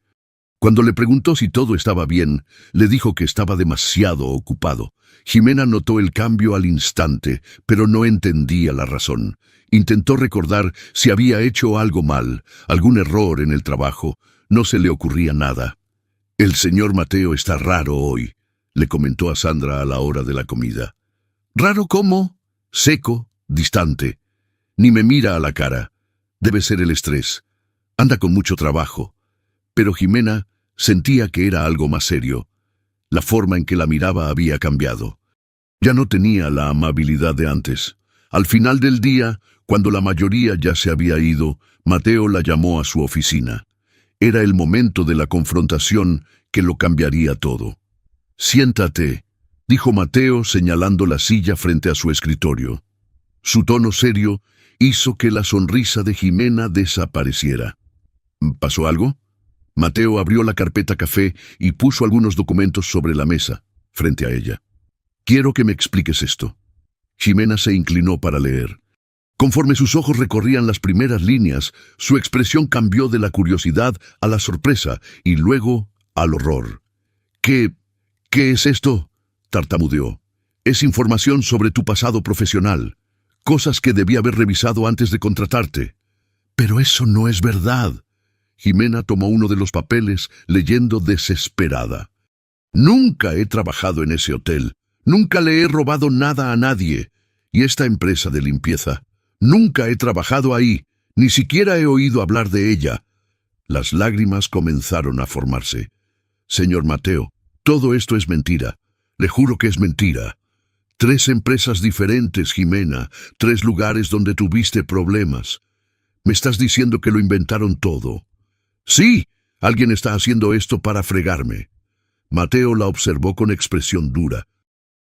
Cuando le preguntó si todo estaba bien, le dijo que estaba demasiado ocupado. Jimena notó el cambio al instante, pero no entendía la razón. Intentó recordar si había hecho algo mal, algún error en el trabajo. No se le ocurría nada. «El señor Mateo está raro hoy», le comentó a Sandra a la hora de la comida. «¿Raro cómo?» «Seco, distante. Ni me mira a la cara. Debe ser el estrés. Anda con mucho trabajo». Pero Jimena sentía que era algo más serio. La forma en que la miraba había cambiado. Ya no tenía la amabilidad de antes. Al final del día, cuando la mayoría ya se había ido, Mateo la llamó a su oficina. Era el momento de la confrontación que lo cambiaría todo. «Siéntate», dijo Mateo señalando la silla frente a su escritorio. Su tono serio hizo que la sonrisa de Jimena desapareciera. «¿Pasó algo?» Mateo abrió la carpeta café y puso algunos documentos sobre la mesa, frente a ella. «Quiero que me expliques esto». Jimena se inclinó para leer. Conforme sus ojos recorrían las primeras líneas, su expresión cambió de la curiosidad a la sorpresa y luego al horror. ¿Qué es esto?», tartamudeó. «Es información sobre tu pasado profesional. Cosas que debí haber revisado antes de contratarte». «Pero eso no es verdad». Jimena tomó uno de los papeles, leyendo desesperada. «Nunca he trabajado en ese hotel. Nunca le he robado nada a nadie. Y esta empresa de limpieza, nunca he trabajado ahí. Ni siquiera he oído hablar de ella». Las lágrimas comenzaron a formarse. «Señor Mateo, todo esto es mentira. Le juro que es mentira. 3 empresas diferentes, Jimena. 3 lugares donde tuviste problemas. ¿Me estás diciendo que lo inventaron todo?» «Sí, alguien está haciendo esto para fregarme». Mateo la observó con expresión dura.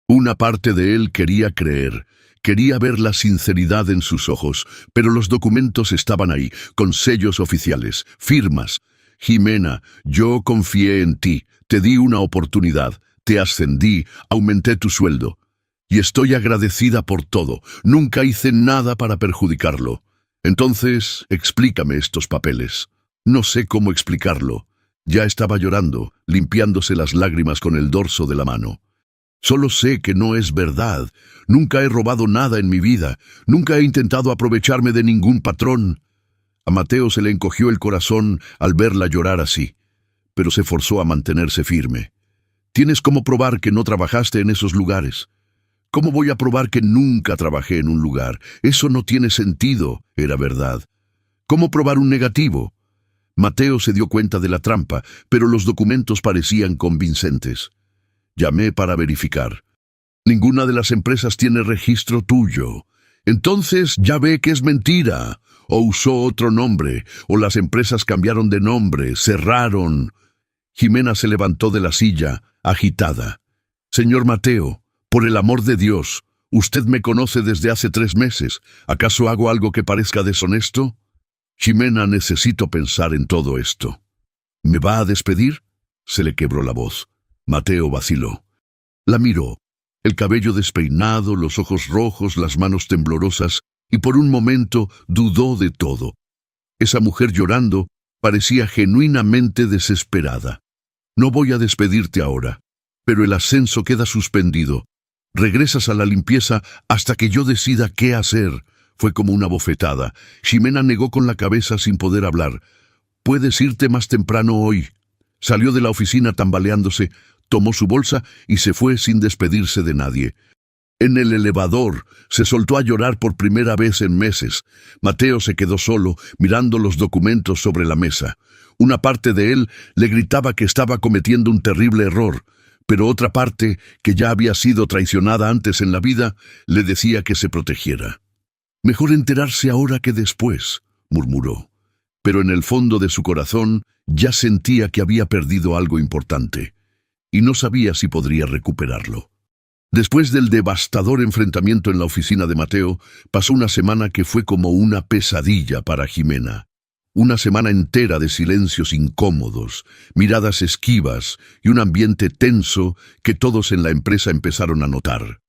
Una parte de él quería creer, quería ver la sinceridad en sus ojos, pero los documentos estaban ahí, con sellos oficiales, firmas. «Jimena, yo confié en ti, te di una oportunidad, te ascendí, aumenté tu sueldo. Y estoy agradecida por todo, nunca hice nada para perjudicarlo. Entonces, explícame estos papeles». No sé cómo explicarlo. Ya estaba llorando, limpiándose las lágrimas con el dorso de la mano. «Solo sé que no es verdad. Nunca he robado nada en mi vida. Nunca he intentado aprovecharme de ningún patrón». A Mateo se le encogió el corazón al verla llorar así, pero se forzó a mantenerse firme. «¿Tienes cómo probar que no trabajaste en esos lugares?» «¿Cómo voy a probar que nunca trabajé en un lugar? Eso no tiene sentido», era verdad. «¿Cómo probar un negativo?» Mateo se dio cuenta de la trampa, pero los documentos parecían convincentes. «Llamé para verificar. Ninguna de las empresas tiene registro tuyo. Entonces ya ve que es mentira. O usó otro nombre, o las empresas cambiaron de nombre, cerraron». Jimena se levantó de la silla, agitada. «Señor Mateo, por el amor de Dios, usted me conoce desde hace 3 meses. ¿Acaso hago algo que parezca deshonesto?» «Jimena, necesito pensar en todo esto». «¿Me va a despedir?» Se le quebró la voz. Mateo vaciló. La miró, el cabello despeinado, los ojos rojos, las manos temblorosas, y por un momento dudó de todo. Esa mujer llorando parecía genuinamente desesperada. No voy a despedirte ahora, pero el ascenso queda suspendido. Regresas a la limpieza hasta que yo decida qué hacer. Fue como una bofetada. Ximena negó con la cabeza sin poder hablar. Puedes irte más temprano hoy. Salió de la oficina tambaleándose, tomó su bolsa y se fue sin despedirse de nadie. En el elevador se soltó a llorar por primera vez en meses. Mateo se quedó solo, mirando los documentos sobre la mesa. Una parte de él le gritaba que estaba cometiendo un terrible error, pero otra parte, que ya había sido traicionada antes en la vida, le decía que se protegiera. Mejor enterarse ahora que después, murmuró. Pero en el fondo de su corazón ya sentía que había perdido algo importante, y no sabía si podría recuperarlo. Después del devastador enfrentamiento en la oficina de Mateo, pasó una semana que fue como una pesadilla para Ximena. Una semana entera de silencios incómodos, miradas esquivas y un ambiente tenso que todos en la empresa empezaron a notar.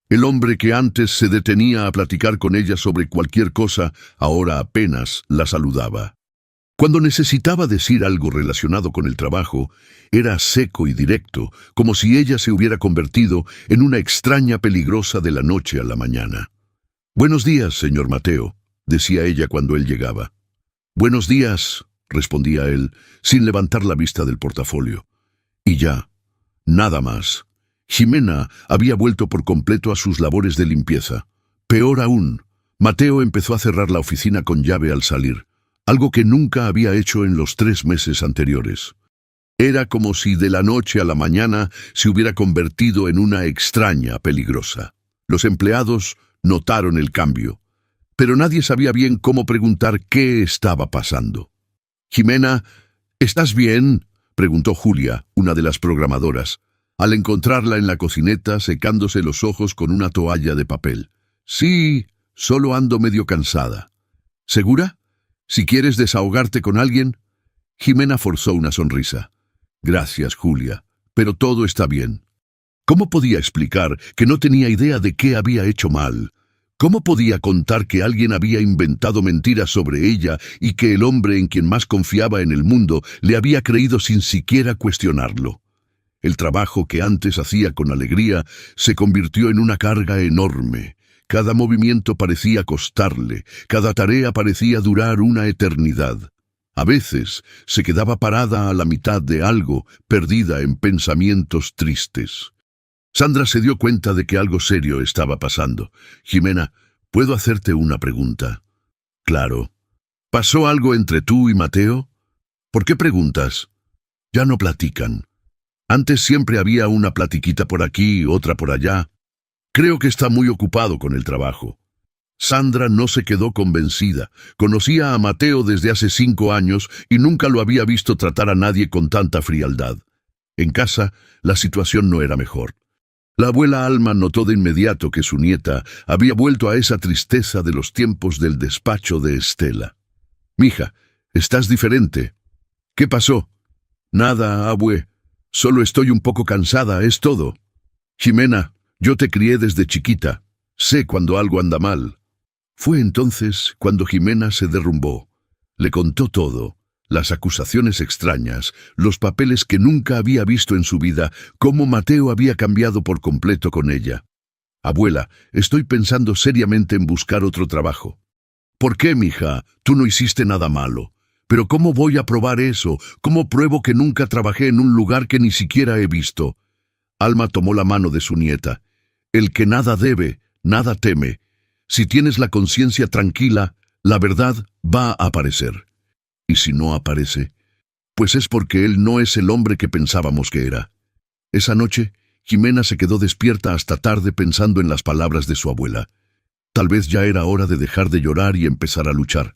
El hombre que antes se detenía a platicar con ella sobre cualquier cosa, ahora apenas la saludaba. Cuando necesitaba decir algo relacionado con el trabajo, era seco y directo, como si ella se hubiera convertido en una extraña peligrosa de la noche a la mañana. «Buenos días, señor Mateo», decía ella cuando él llegaba. «Buenos días», respondía él, sin levantar la vista del portafolio. Y ya, nada más. Ximena había vuelto por completo a sus labores de limpieza. Peor aún, Mateo empezó a cerrar la oficina con llave al salir, algo que nunca había hecho en los 3 meses anteriores. Era como si de la noche a la mañana se hubiera convertido en una extraña peligrosa. Los empleados notaron el cambio, pero nadie sabía bien cómo preguntar qué estaba pasando. «Ximena, ¿estás bien?», preguntó Julia, una de las programadoras, al encontrarla en la cocineta secándose los ojos con una toalla de papel. «Sí, solo ando medio cansada». «¿Segura? Si quieres desahogarte con alguien». Ximena forzó una sonrisa. «Gracias, Julia, pero todo está bien». ¿Cómo podía explicar que no tenía idea de qué había hecho mal? ¿Cómo podía contar que alguien había inventado mentiras sobre ella y que el hombre en quien más confiaba en el mundo le había creído sin siquiera cuestionarlo? El trabajo que antes hacía con alegría se convirtió en una carga enorme. Cada movimiento parecía costarle, cada tarea parecía durar una eternidad. A veces se quedaba parada a la mitad de algo, perdida en pensamientos tristes. Sandra se dio cuenta de que algo serio estaba pasando. «Ximena, ¿puedo hacerte una pregunta?» «Claro». «¿Pasó algo entre tú y Mateo?» «¿Por qué preguntas?» «Ya no platican. Antes siempre había una platiquita por aquí, otra por allá. Creo que está muy ocupado con el trabajo». Sandra no se quedó convencida. Conocía a Mateo desde hace 5 años y nunca lo había visto tratar a nadie con tanta frialdad. En casa, la situación no era mejor. La abuela Alma notó de inmediato que su nieta había vuelto a esa tristeza de los tiempos del despacho de Estela. «Mija, estás diferente». «¿Qué pasó?» «Nada, abue. Solo estoy un poco cansada, es todo». «Ximena, yo te crié desde chiquita. Sé cuando algo anda mal». Fue entonces cuando Ximena se derrumbó. Le contó todo. Las acusaciones extrañas, los papeles que nunca había visto en su vida, cómo Mateo había cambiado por completo con ella. «Abuela, estoy pensando seriamente en buscar otro trabajo». «¿Por qué, mija? Tú no hiciste nada malo». «Pero ¿cómo voy a probar eso? ¿Cómo pruebo que nunca trabajé en un lugar que ni siquiera he visto?» Alma tomó la mano de su nieta. «El que nada debe, nada teme. Si tienes la conciencia tranquila, la verdad va a aparecer. Y si no aparece, pues es porque él no es el hombre que pensábamos que era». Esa noche, Ximena se quedó despierta hasta tarde pensando en las palabras de su abuela. Tal vez ya era hora de dejar de llorar y empezar a luchar.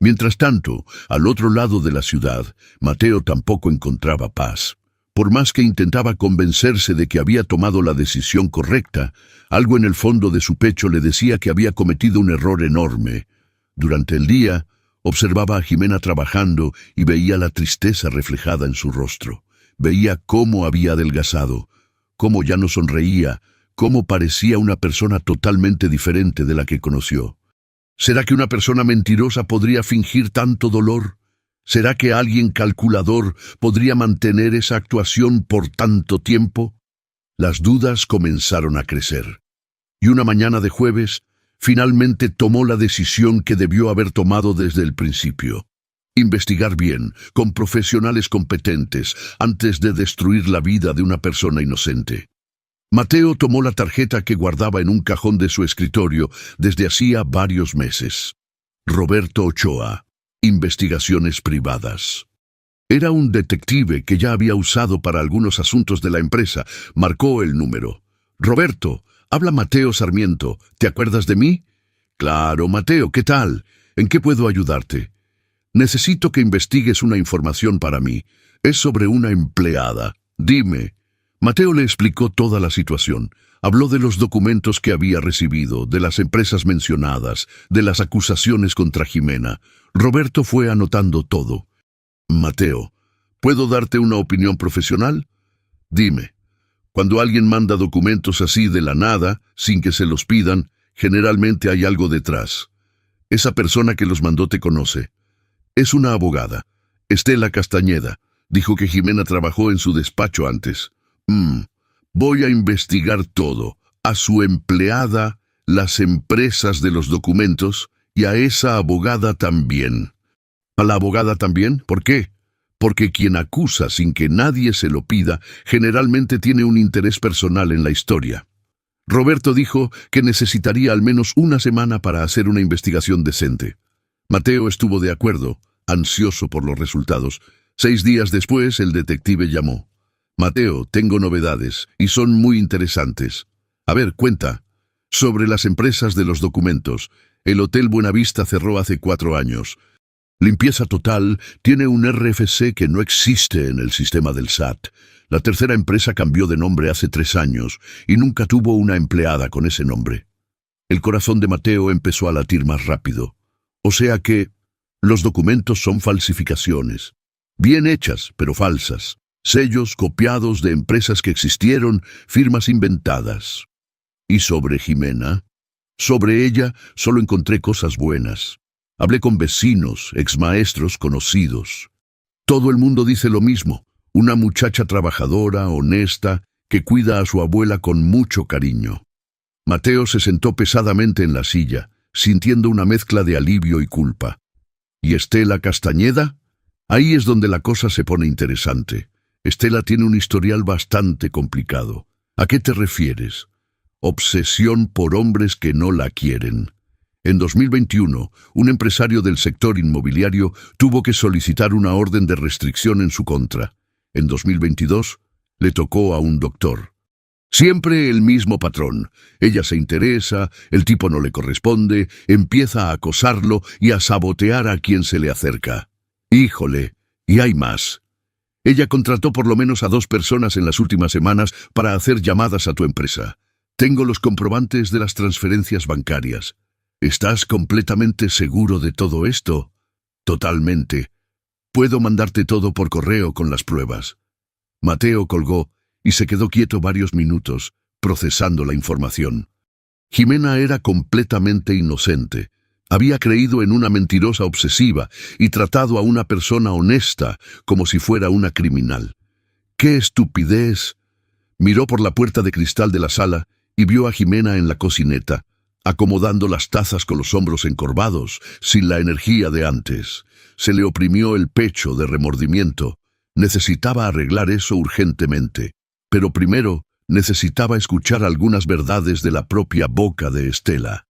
Mientras tanto, al otro lado de la ciudad, Mateo tampoco encontraba paz. Por más que intentaba convencerse de que había tomado la decisión correcta, algo en el fondo de su pecho le decía que había cometido un error enorme. Durante el día, observaba a Ximena trabajando y veía la tristeza reflejada en su rostro. Veía cómo había adelgazado, cómo ya no sonreía, cómo parecía una persona totalmente diferente de la que conoció. ¿Será que una persona mentirosa podría fingir tanto dolor? ¿Será que alguien calculador podría mantener esa actuación por tanto tiempo? Las dudas comenzaron a crecer. Y una mañana de jueves, finalmente tomó la decisión que debió haber tomado desde el principio. Investigar bien, con profesionales competentes, antes de destruir la vida de una persona inocente. Mateo tomó la tarjeta que guardaba en un cajón de su escritorio desde hacía varios meses. Roberto Ochoa, Investigaciones Privadas. Era un detective que ya había usado para algunos asuntos de la empresa. Marcó el número. Roberto, habla Mateo Sarmiento. ¿Te acuerdas de mí? Claro, Mateo, ¿qué tal? ¿En qué puedo ayudarte? Necesito que investigues una información para mí. Es sobre una empleada. Dime. Mateo le explicó toda la situación. Habló de los documentos que había recibido, de las empresas mencionadas, de las acusaciones contra Jimena. Roberto fue anotando todo. Mateo, ¿puedo darte una opinión profesional? Dime. Cuando alguien manda documentos así de la nada, sin que se los pidan, generalmente hay algo detrás. Esa persona que los mandó te conoce. Es una abogada. Estela Castañeda. Dijo que Jimena trabajó en su despacho antes. Voy a investigar todo. A su empleada, las empresas de los documentos y a esa abogada también. ¿A la abogada también? ¿Por qué? Porque quien acusa sin que nadie se lo pida, generalmente tiene un interés personal en la historia. Roberto dijo que necesitaría al menos una semana para hacer una investigación decente. Mateo estuvo de acuerdo, ansioso por los resultados. 6 días después, el detective llamó. Mateo, tengo novedades, y son muy interesantes. A ver, cuenta. Sobre las empresas de los documentos. El Hotel Buenavista cerró hace 4 años. Limpieza Total tiene un RFC que no existe en el sistema del SAT. La tercera empresa cambió de nombre hace 3 años y nunca tuvo una empleada con ese nombre. El corazón de Mateo empezó a latir más rápido. O sea que los documentos son falsificaciones. Bien hechas, pero falsas. Sellos copiados de empresas que existieron, firmas inventadas. ¿Y sobre Jimena? Sobre ella solo encontré cosas buenas. Hablé con vecinos, exmaestros, conocidos. Todo el mundo dice lo mismo. Una muchacha trabajadora, honesta, que cuida a su abuela con mucho cariño. Mateo se sentó pesadamente en la silla, sintiendo una mezcla de alivio y culpa. ¿Y Estela Castañeda? Ahí es donde la cosa se pone interesante. Estela tiene un historial bastante complicado. ¿A qué te refieres? Obsesión por hombres que no la quieren. En 2021, un empresario del sector inmobiliario tuvo que solicitar una orden de restricción en su contra. En 2022, le tocó a un doctor. Siempre el mismo patrón. Ella se interesa, el tipo no le corresponde, empieza a acosarlo y a sabotear a quien se le acerca. Híjole, y hay más. Ella contrató por lo menos a 2 personas en las últimas semanas para hacer llamadas a tu empresa. Tengo los comprobantes de las transferencias bancarias. ¿Estás completamente seguro de todo esto? Totalmente. Puedo mandarte todo por correo con las pruebas. Mateo colgó y se quedó quieto varios minutos, procesando la información. Jimena era completamente inocente. Había creído en una mentirosa obsesiva y tratado a una persona honesta como si fuera una criminal. ¡Qué estupidez! Miró por la puerta de cristal de la sala y vio a Jimena en la cocineta, acomodando las tazas con los hombros encorvados, sin la energía de antes. Se le oprimió el pecho de remordimiento. Necesitaba arreglar eso urgentemente. Pero primero necesitaba escuchar algunas verdades de la propia boca de Estela.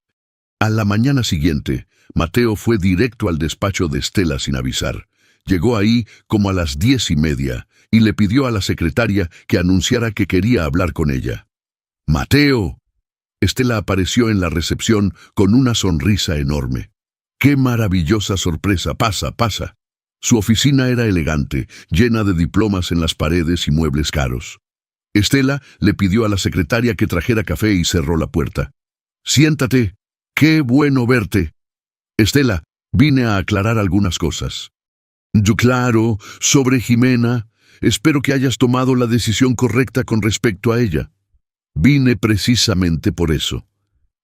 A la mañana siguiente, Mateo fue directo al despacho de Estela sin avisar. Llegó ahí como a las 10:30 y le pidió a la secretaria que anunciara que quería hablar con ella. ¡Mateo! Estela apareció en la recepción con una sonrisa enorme. ¡Qué maravillosa sorpresa! Pasa, pasa. Su oficina era elegante, llena de diplomas en las paredes y muebles caros. Estela le pidió a la secretaria que trajera café y cerró la puerta. Siéntate. ¡Qué bueno verte! Estela, vine a aclarar algunas cosas. Yo, claro, sobre Jimena. Espero que hayas tomado la decisión correcta con respecto a ella. Vine precisamente por eso.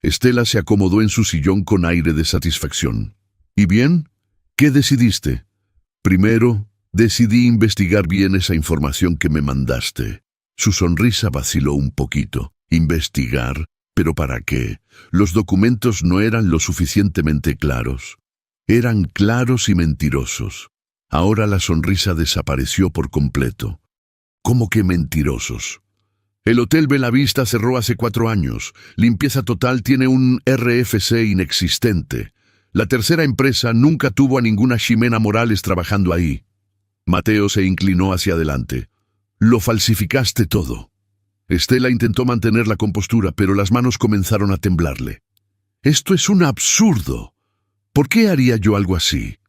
Estela se acomodó en su sillón con aire de satisfacción. ¿Y bien? ¿Qué decidiste? Primero, decidí investigar bien esa información que me mandaste. Su sonrisa vaciló un poquito. ¿Investigar? ¿Pero para qué? Los documentos no eran lo suficientemente claros. Eran claros y mentirosos. Ahora la sonrisa desapareció por completo. ¿Cómo que mentirosos? El Hotel Belavista cerró hace 4 años. Limpieza Total tiene un RFC inexistente. La tercera empresa nunca tuvo a ninguna Ximena Morales trabajando ahí. Mateo se inclinó hacia adelante. Lo falsificaste todo. Estela intentó mantener la compostura, pero las manos comenzaron a temblarle. Esto es un absurdo. ¿Por qué haría yo algo así?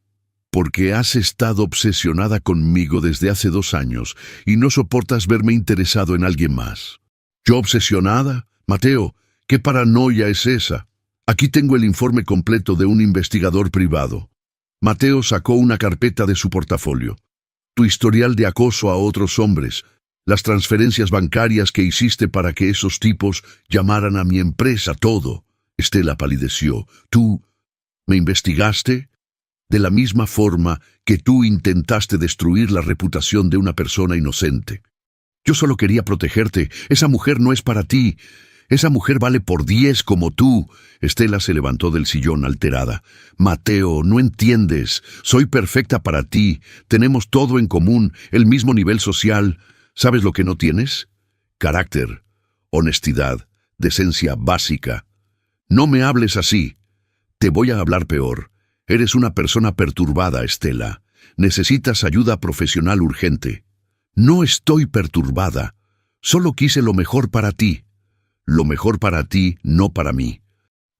Porque has estado obsesionada conmigo desde hace 2 años y no soportas verme interesado en alguien más. ¿Yo obsesionada? Mateo, ¿qué paranoia es esa? Aquí tengo el informe completo de un investigador privado. Mateo sacó una carpeta de su portafolio. Tu historial de acoso a otros hombres, las transferencias bancarias que hiciste para que esos tipos llamaran a mi empresa, todo. Estela palideció. ¿Tú me investigaste? De la misma forma que tú intentaste destruir la reputación de una persona inocente. Yo solo quería protegerte. Esa mujer no es para ti. Esa mujer vale por 10 como tú. Estela se levantó del sillón alterada. Mateo, no entiendes. Soy perfecta para ti. Tenemos todo en común, el mismo nivel social. ¿Sabes lo que no tienes? Carácter, honestidad, decencia básica. No me hables así. Te voy a hablar peor. Eres una persona perturbada, Estela. Necesitas ayuda profesional urgente. No estoy perturbada. Solo quise lo mejor para ti. Lo mejor para ti, no para mí.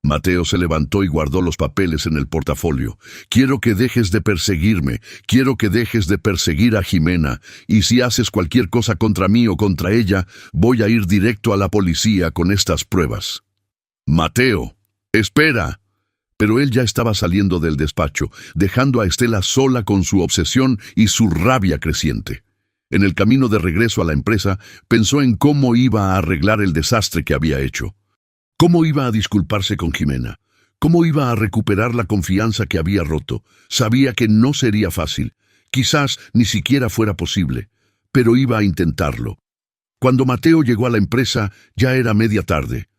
Mateo se levantó y guardó los papeles en el portafolio. Quiero que dejes de perseguirme. Quiero que dejes de perseguir a Ximena. Y si haces cualquier cosa contra mí o contra ella, voy a ir directo a la policía con estas pruebas. Mateo, espera. Pero él ya estaba saliendo del despacho, dejando a Estela sola con su obsesión y su rabia creciente. En el camino de regreso a la empresa, pensó en cómo iba a arreglar el desastre que había hecho. ¿Cómo iba a disculparse con Ximena? ¿Cómo iba a recuperar la confianza que había roto? Sabía que no sería fácil. Quizás ni siquiera fuera posible, pero iba a intentarlo. Cuando Mateo llegó a la empresa, ya era media tarde.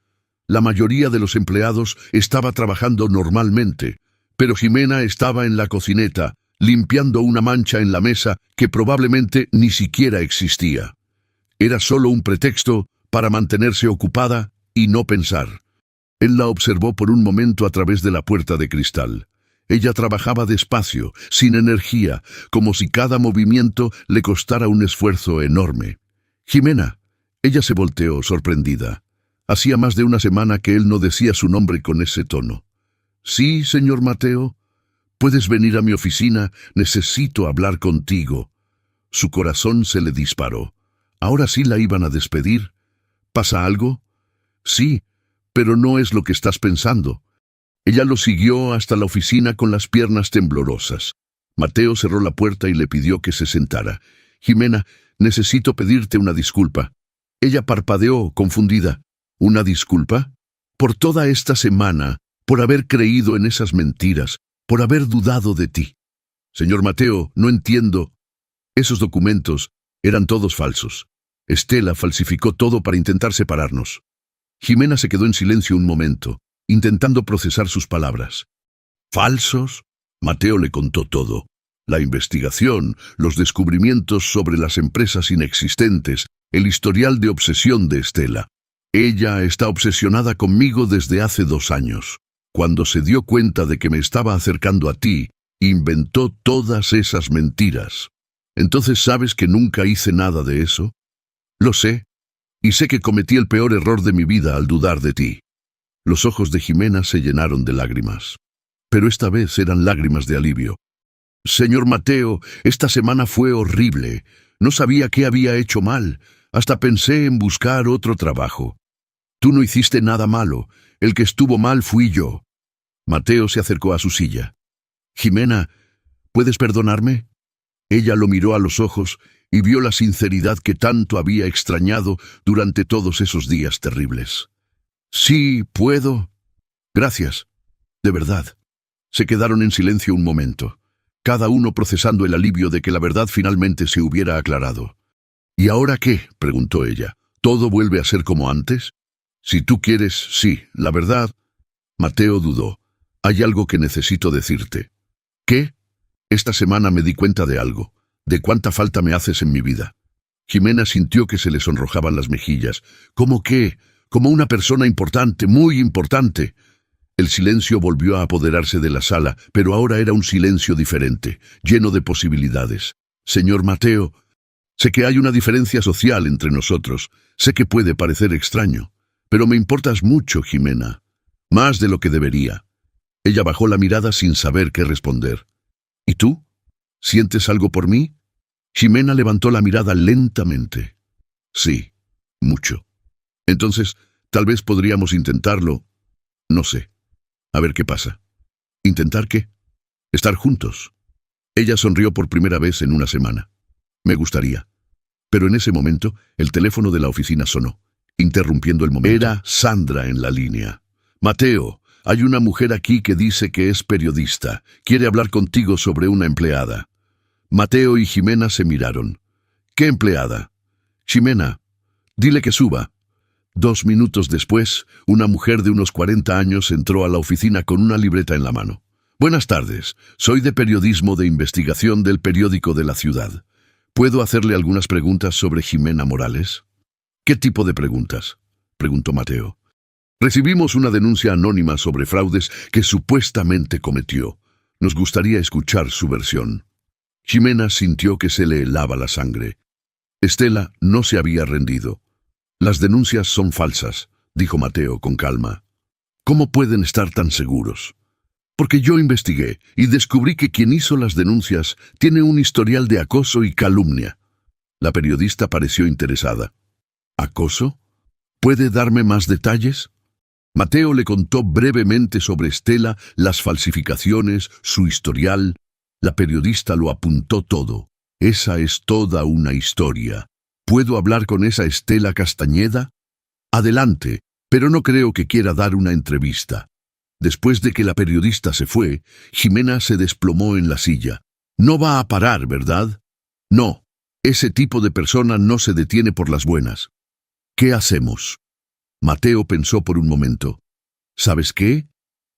La mayoría de los empleados estaba trabajando normalmente, pero Ximena estaba en la cocineta, limpiando una mancha en la mesa que probablemente ni siquiera existía. Era solo un pretexto para mantenerse ocupada y no pensar. Él la observó por un momento a través de la puerta de cristal. Ella trabajaba despacio, sin energía, como si cada movimiento le costara un esfuerzo enorme. Ximena. Ella se volteó, sorprendida. Hacía más de 1 semana que él no decía su nombre con ese tono. Sí, señor Mateo. Puedes venir a mi oficina, necesito hablar contigo. Su corazón se le disparó. Ahora sí la iban a despedir. ¿Pasa algo? Sí, pero no es lo que estás pensando. Ella lo siguió hasta la oficina con las piernas temblorosas. Mateo cerró la puerta y le pidió que se sentara. Ximena, necesito pedirte una disculpa. Ella parpadeó, confundida. ¿Una disculpa? Por toda esta semana, por haber creído en esas mentiras, por haber dudado de ti. Señor Mateo, no entiendo. Esos documentos eran todos falsos. Estela falsificó todo para intentar separarnos. Ximena se quedó en silencio un momento, intentando procesar sus palabras. ¿Falsos? Mateo le contó todo. La investigación, los descubrimientos sobre las empresas inexistentes, el historial de obsesión de Estela. Ella está obsesionada conmigo desde hace 2 años. Cuando se dio cuenta de que me estaba acercando a ti, inventó todas esas mentiras. ¿Entonces sabes que nunca hice nada de eso? Lo sé, y sé que cometí el peor error de mi vida al dudar de ti. Los ojos de Ximena se llenaron de lágrimas. Pero esta vez eran lágrimas de alivio. Señor Mateo, esta semana fue horrible. No sabía qué había hecho mal. Hasta pensé en buscar otro trabajo. Tú no hiciste nada malo. El que estuvo mal fui yo. Mateo se acercó a su silla. Ximena, ¿puedes perdonarme? Ella lo miró a los ojos y vio la sinceridad que tanto había extrañado durante todos esos días terribles. Sí, puedo. Gracias. De verdad. Se quedaron en silencio un momento, cada uno procesando el alivio de que la verdad finalmente se hubiera aclarado. ¿Y ahora qué?, preguntó ella. ¿Todo vuelve a ser como antes? Si tú quieres, sí, la verdad. Mateo dudó. Hay algo que necesito decirte. ¿Qué? Esta semana me di cuenta de algo, de cuánta falta me haces en mi vida. Jimena sintió que se le sonrojaban las mejillas. ¿Cómo qué? Como una persona importante, muy importante. El silencio volvió a apoderarse de la sala, pero ahora era un silencio diferente, lleno de posibilidades. Señor Mateo, sé que hay una diferencia social entre nosotros. Sé que puede parecer extraño, pero me importas mucho, Jimena. Más de lo que debería. Ella bajó la mirada sin saber qué responder. ¿Y tú? ¿Sientes algo por mí? Jimena levantó la mirada lentamente. Sí, mucho. Entonces, tal vez podríamos intentarlo. No sé. A ver qué pasa. ¿Intentar qué? Estar juntos. Ella sonrió por primera vez en una semana. Me gustaría. Pero en ese momento, el teléfono de la oficina sonó, interrumpiendo el momento. Era Sandra en la línea. Mateo, hay una mujer aquí que dice que es periodista. Quiere hablar contigo sobre una empleada. Mateo y Jimena se miraron. ¿Qué empleada? Jimena, dile que suba. 2 minutos después, una mujer de unos 40 años entró a la oficina con una libreta en la mano. Buenas tardes, soy de periodismo de investigación del periódico de la ciudad. ¿Puedo hacerle algunas preguntas sobre Jimena Morales? ¿Qué tipo de preguntas?, preguntó Mateo. Recibimos una denuncia anónima sobre fraudes que supuestamente cometió. Nos gustaría escuchar su versión. Jimena sintió que se le helaba la sangre. Estela no se había rendido. Las denuncias son falsas, dijo Mateo con calma. ¿Cómo pueden estar tan seguros? Porque yo investigué y descubrí que quien hizo las denuncias tiene un historial de acoso y calumnia. La periodista pareció interesada. ¿Acoso? ¿Puede darme más detalles? Mateo le contó brevemente sobre Estela, las falsificaciones, su historial. La periodista lo apuntó todo. Esa es toda una historia. ¿Puedo hablar con esa Estela Castañeda? Adelante, pero no creo que quiera dar una entrevista. Después de que la periodista se fue, Jimena se desplomó en la silla. No va a parar, ¿verdad? No, ese tipo de persona no se detiene por las buenas. ¿Qué hacemos? Mateo pensó por un momento. ¿Sabes qué?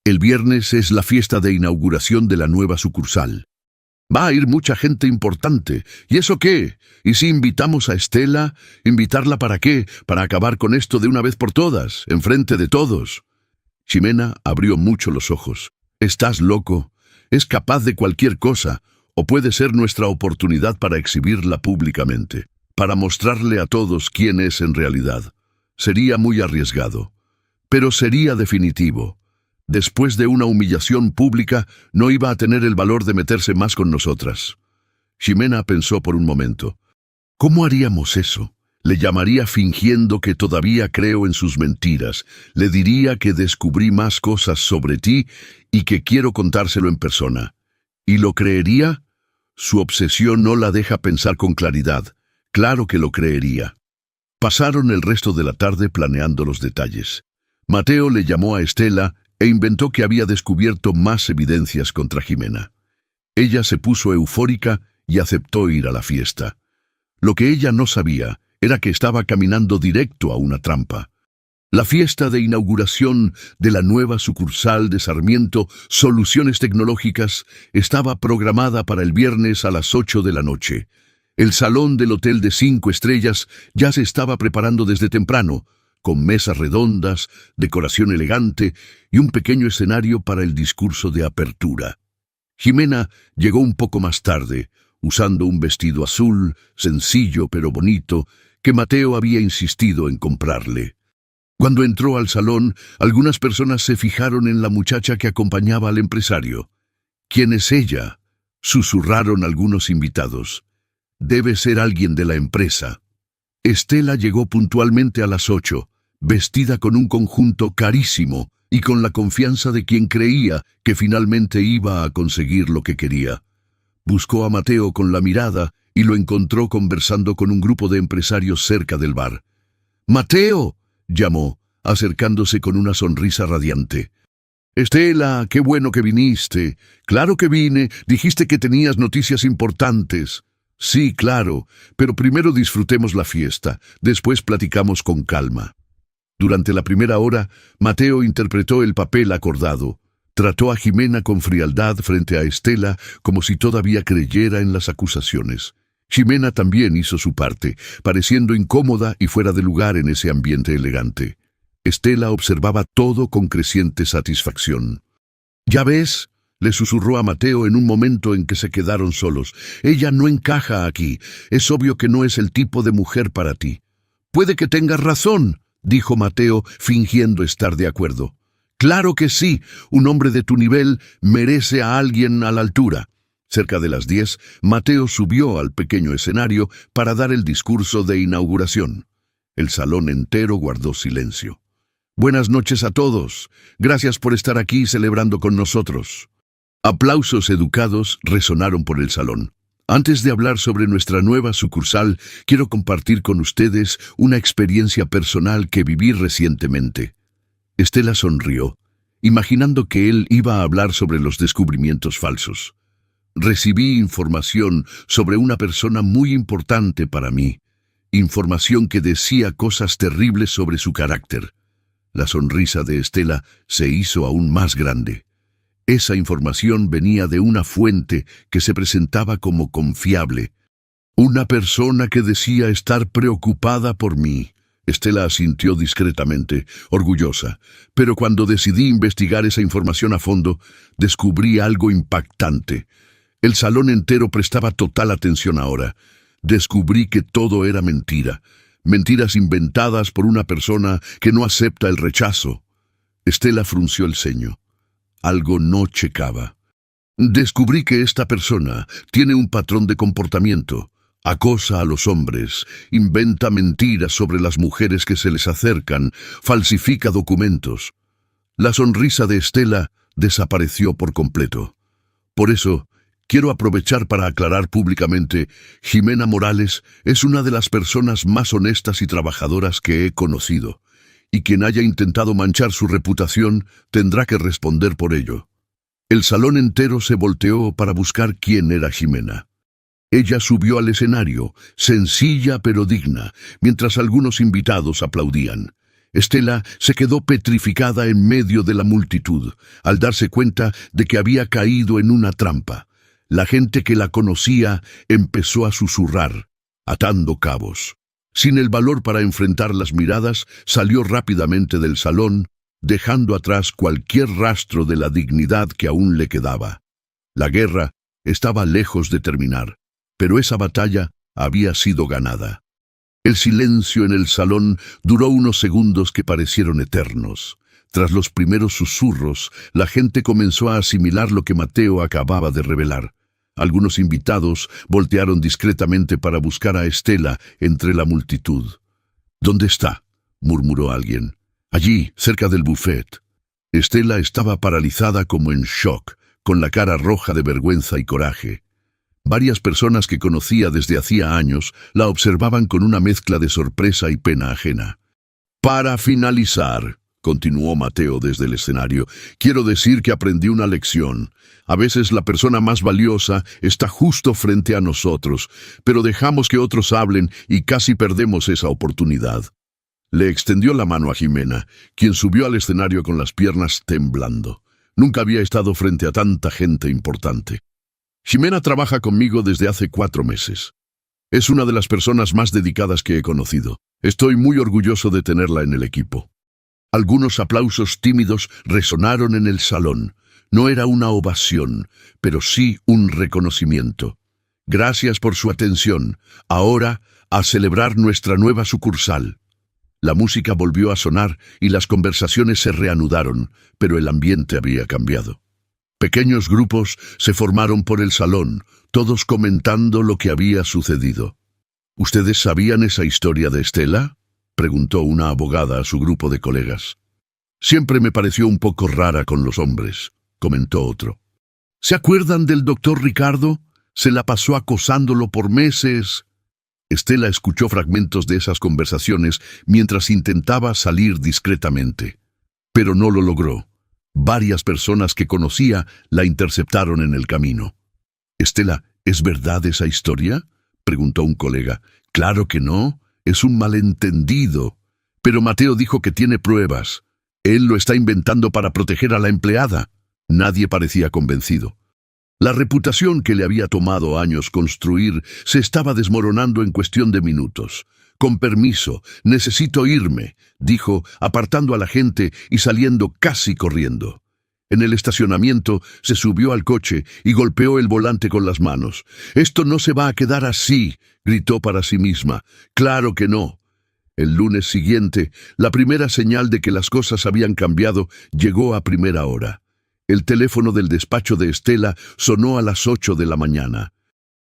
El viernes es la fiesta de inauguración de la nueva sucursal. Va a ir mucha gente importante. ¿Y eso qué? ¿Y si invitamos a Estela? ¿Invitarla para qué? Para acabar con esto de una vez por todas, enfrente de todos. Jimena abrió mucho los ojos. ¿Estás loco? Es capaz de cualquier cosa, o puede ser nuestra oportunidad para exhibirla públicamente, para mostrarle a todos quién es en realidad. Sería muy arriesgado, pero sería definitivo. Después de una humillación pública, no iba a tener el valor de meterse más con nosotras. Jimena pensó por un momento. ¿Cómo haríamos eso? Le llamaría fingiendo que todavía creo en sus mentiras. Le diría que descubrí más cosas sobre ti y que quiero contárselo en persona. ¿Y lo creería? Su obsesión no la deja pensar con claridad. Claro que lo creería. Pasaron el resto de la tarde planeando los detalles. Mateo le llamó a Estela e inventó que había descubierto más evidencias contra Jimena. Ella se puso eufórica y aceptó ir a la fiesta. Lo que ella no sabía era que estaba caminando directo a una trampa. La fiesta de inauguración de la nueva sucursal de Sarmiento Soluciones Tecnológicas estaba programada para el viernes a las 8 de la noche. El salón del hotel de 5 estrellas ya se estaba preparando desde temprano, con mesas redondas, decoración elegante y un pequeño escenario para el discurso de apertura. Jimena llegó un poco más tarde, usando un vestido azul, sencillo pero bonito, que Mateo había insistido en comprarle. Cuando entró al salón, algunas personas se fijaron en la muchacha que acompañaba al empresario. ¿Quién es ella?, susurraron algunos invitados. Debe ser alguien de la empresa. Estela llegó puntualmente a las 8, vestida con un conjunto carísimo y con la confianza de quien creía que finalmente iba a conseguir lo que quería. Buscó a Mateo con la mirada y lo encontró conversando con un grupo de empresarios cerca del bar. «¡Mateo!», llamó, acercándose con una sonrisa radiante. Estela, qué bueno que viniste. Claro que vine, dijiste que tenías noticias importantes. Sí, claro, pero primero disfrutemos la fiesta, después platicamos con calma. Durante la primera hora, Mateo interpretó el papel acordado. Trató a Jimena con frialdad frente a Estela como si todavía creyera en las acusaciones. Jimena también hizo su parte, pareciendo incómoda y fuera de lugar en ese ambiente elegante. Estela observaba todo con creciente satisfacción. «¿Ya ves?», le susurró a Mateo en un momento en que se quedaron solos. «Ella no encaja aquí. Es obvio que no es el tipo de mujer para ti». «Puede que tengas razón», dijo Mateo, fingiendo estar de acuerdo. «Claro que sí. Un hombre de tu nivel merece a alguien a la altura». Cerca de las 10, Mateo subió al pequeño escenario para dar el discurso de inauguración. El salón entero guardó silencio. «Buenas noches a todos. Gracias por estar aquí celebrando con nosotros». Aplausos educados resonaron por el salón. Antes de hablar sobre nuestra nueva sucursal, quiero compartir con ustedes una experiencia personal que viví recientemente. Estela sonrió, imaginando que él iba a hablar sobre los descubrimientos falsos. Recibí información sobre una persona muy importante para mí, información que decía cosas terribles sobre su carácter. La sonrisa de Estela se hizo aún más grande. Esa información venía de una fuente que se presentaba como confiable. Una persona que decía estar preocupada por mí. Estela asintió discretamente, orgullosa, pero cuando decidí investigar esa información a fondo, descubrí algo impactante. El salón entero prestaba total atención ahora. Descubrí que todo era mentira. Mentiras inventadas por una persona que no acepta el rechazo. Estela frunció el ceño. Algo no checaba. Descubrí que esta persona tiene un patrón de comportamiento. Acosa a los hombres, inventa mentiras sobre las mujeres que se les acercan, falsifica documentos. La sonrisa de Estela desapareció por completo. Por eso, quiero aprovechar para aclarar públicamente, Jimena Morales es una de las personas más honestas y trabajadoras que he conocido, y quien haya intentado manchar su reputación tendrá que responder por ello. El salón entero se volteó para buscar quién era Jimena. Ella subió al escenario, sencilla pero digna, mientras algunos invitados aplaudían. Estela se quedó petrificada en medio de la multitud, al darse cuenta de que había caído en una trampa. La gente que la conocía empezó a susurrar, atando cabos. Sin el valor para enfrentar las miradas, salió rápidamente del salón, dejando atrás cualquier rastro de la dignidad que aún le quedaba. La guerra estaba lejos de terminar, pero esa batalla había sido ganada. El silencio en el salón duró unos segundos que parecieron eternos. Tras los primeros susurros, la gente comenzó a asimilar lo que Mateo acababa de revelar. Algunos invitados voltearon discretamente para buscar a Estela entre la multitud. «¿Dónde está?», murmuró alguien. «Allí, cerca del buffet». Estela estaba paralizada como en shock, con la cara roja de vergüenza y coraje. Varias personas que conocía desde hacía años la observaban con una mezcla de sorpresa y pena ajena. «Para finalizar», continuó Mateo desde el escenario, «quiero decir que aprendí una lección. A veces la persona más valiosa está justo frente a nosotros, pero dejamos que otros hablen y casi perdemos esa oportunidad». Le extendió la mano a Jimena, quien subió al escenario con las piernas temblando. Nunca había estado frente a tanta gente importante. «Jimena trabaja conmigo desde hace 4 meses. Es una de las personas más dedicadas que he conocido. Estoy muy orgulloso de tenerla en el equipo». Algunos aplausos tímidos resonaron en el salón. No era una ovación, pero sí un reconocimiento. «Gracias por su atención. Ahora, a celebrar nuestra nueva sucursal». La música volvió a sonar y las conversaciones se reanudaron, pero el ambiente había cambiado. Pequeños grupos se formaron por el salón, todos comentando lo que había sucedido. «¿Ustedes sabían esa historia de Estela?», preguntó una abogada a su grupo de colegas. «Siempre me pareció un poco rara con los hombres», comentó otro. «¿Se acuerdan del doctor Ricardo? Se la pasó acosándolo por meses». Estela escuchó fragmentos de esas conversaciones mientras intentaba salir discretamente. Pero no lo logró. Varias personas que conocía la interceptaron en el camino. «Estela, ¿es verdad esa historia?», preguntó un colega. «Claro que no, es un malentendido». «Pero Mateo dijo que tiene pruebas. Él lo está inventando para proteger a la empleada». Nadie parecía convencido. La reputación que le había tomado años construir se estaba desmoronando en cuestión de minutos. «Con permiso, necesito irme», dijo, apartando a la gente y saliendo casi corriendo. En el estacionamiento se subió al coche y golpeó el volante con las manos. «Esto no se va a quedar así», gritó para sí misma. «Claro que no». El lunes siguiente, la primera señal de que las cosas habían cambiado llegó a primera hora. El teléfono del despacho de Estela sonó a las 8 de la mañana.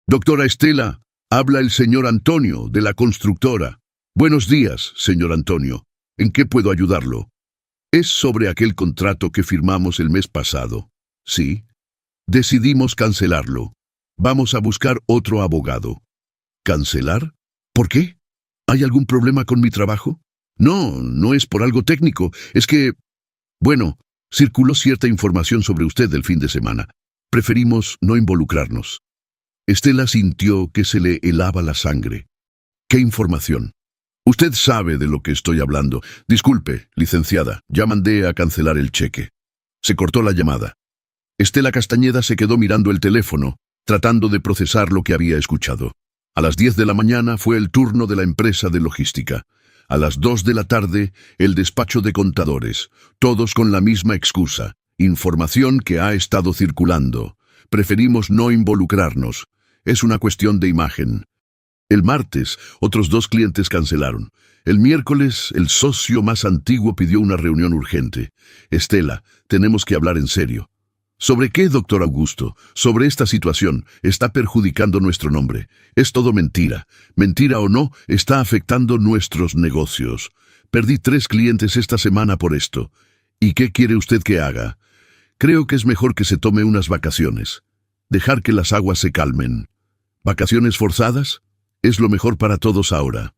«Doctora Estela, habla el señor Antonio, de la constructora». «Buenos días, señor Antonio. ¿En qué puedo ayudarlo?» «Es sobre aquel contrato que firmamos el mes pasado». «Sí». «Decidimos cancelarlo. Vamos a buscar otro abogado». «¿Cancelar? ¿Por qué? ¿Hay algún problema con mi trabajo?» «No, no es por algo técnico. Es que... Bueno, circuló cierta información sobre usted el fin de semana. Preferimos no involucrarnos». Estela sintió que se le helaba la sangre. «¿Qué información?» «Usted sabe de lo que estoy hablando. Disculpe, licenciada, ya mandé a cancelar el cheque». Se cortó la llamada. Estela Castañeda se quedó mirando el teléfono, tratando de procesar lo que había escuchado. A las 10 de la mañana fue el turno de la empresa de logística. A las 2 de la tarde, el despacho de contadores, todos con la misma excusa. «Información que ha estado circulando. Preferimos no involucrarnos. Es una cuestión de imagen». El martes, otros 2 clientes cancelaron. El miércoles, el socio más antiguo pidió una reunión urgente. «Estela, tenemos que hablar en serio». «¿Sobre qué, doctor Augusto? Sobre esta situación. Está perjudicando nuestro nombre. Es todo mentira. Mentira o no, está afectando nuestros negocios. Perdí 3 clientes esta semana por esto. ¿Y qué quiere usted que haga?» «Creo que es mejor que se tome unas vacaciones. Dejar que las aguas se calmen». «¿Vacaciones forzadas? Es lo mejor para todos ahora».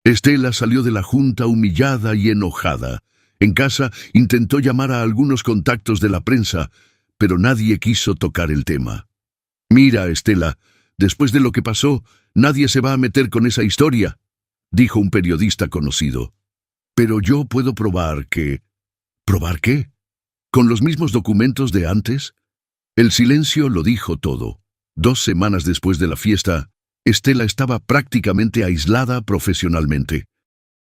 Estela salió de la junta humillada y enojada. En casa intentó llamar a algunos contactos de la prensa, pero nadie quiso tocar el tema. «Mira, Estela, después de lo que pasó, nadie se va a meter con esa historia», dijo un periodista conocido. «Pero yo puedo probar que...». «¿Probar qué? ¿Con los mismos documentos de antes?». El silencio lo dijo todo. 2 semanas después de la fiesta, Estela estaba prácticamente aislada profesionalmente.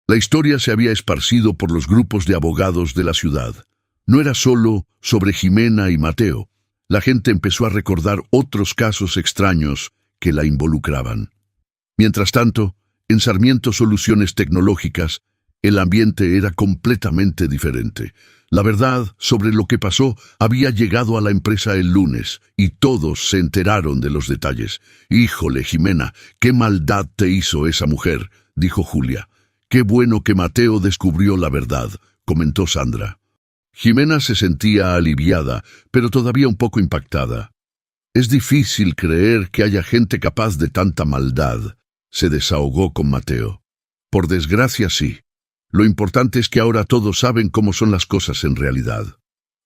La historia se había esparcido por los grupos de abogados de la ciudad. No era solo sobre Jimena y Mateo. La gente empezó a recordar otros casos extraños que la involucraban. Mientras tanto, en Sarmiento Soluciones Tecnológicas, el ambiente era completamente diferente. La verdad sobre lo que pasó había llegado a la empresa el lunes y todos se enteraron de los detalles. «Híjole, Jimena, qué maldad te hizo esa mujer», dijo Julia. «Qué bueno que Mateo descubrió la verdad», comentó Sandra. Jimena se sentía aliviada, pero todavía un poco impactada. «Es difícil creer que haya gente capaz de tanta maldad», se desahogó con Mateo. «Por desgracia, sí. Lo importante es que ahora todos saben cómo son las cosas en realidad».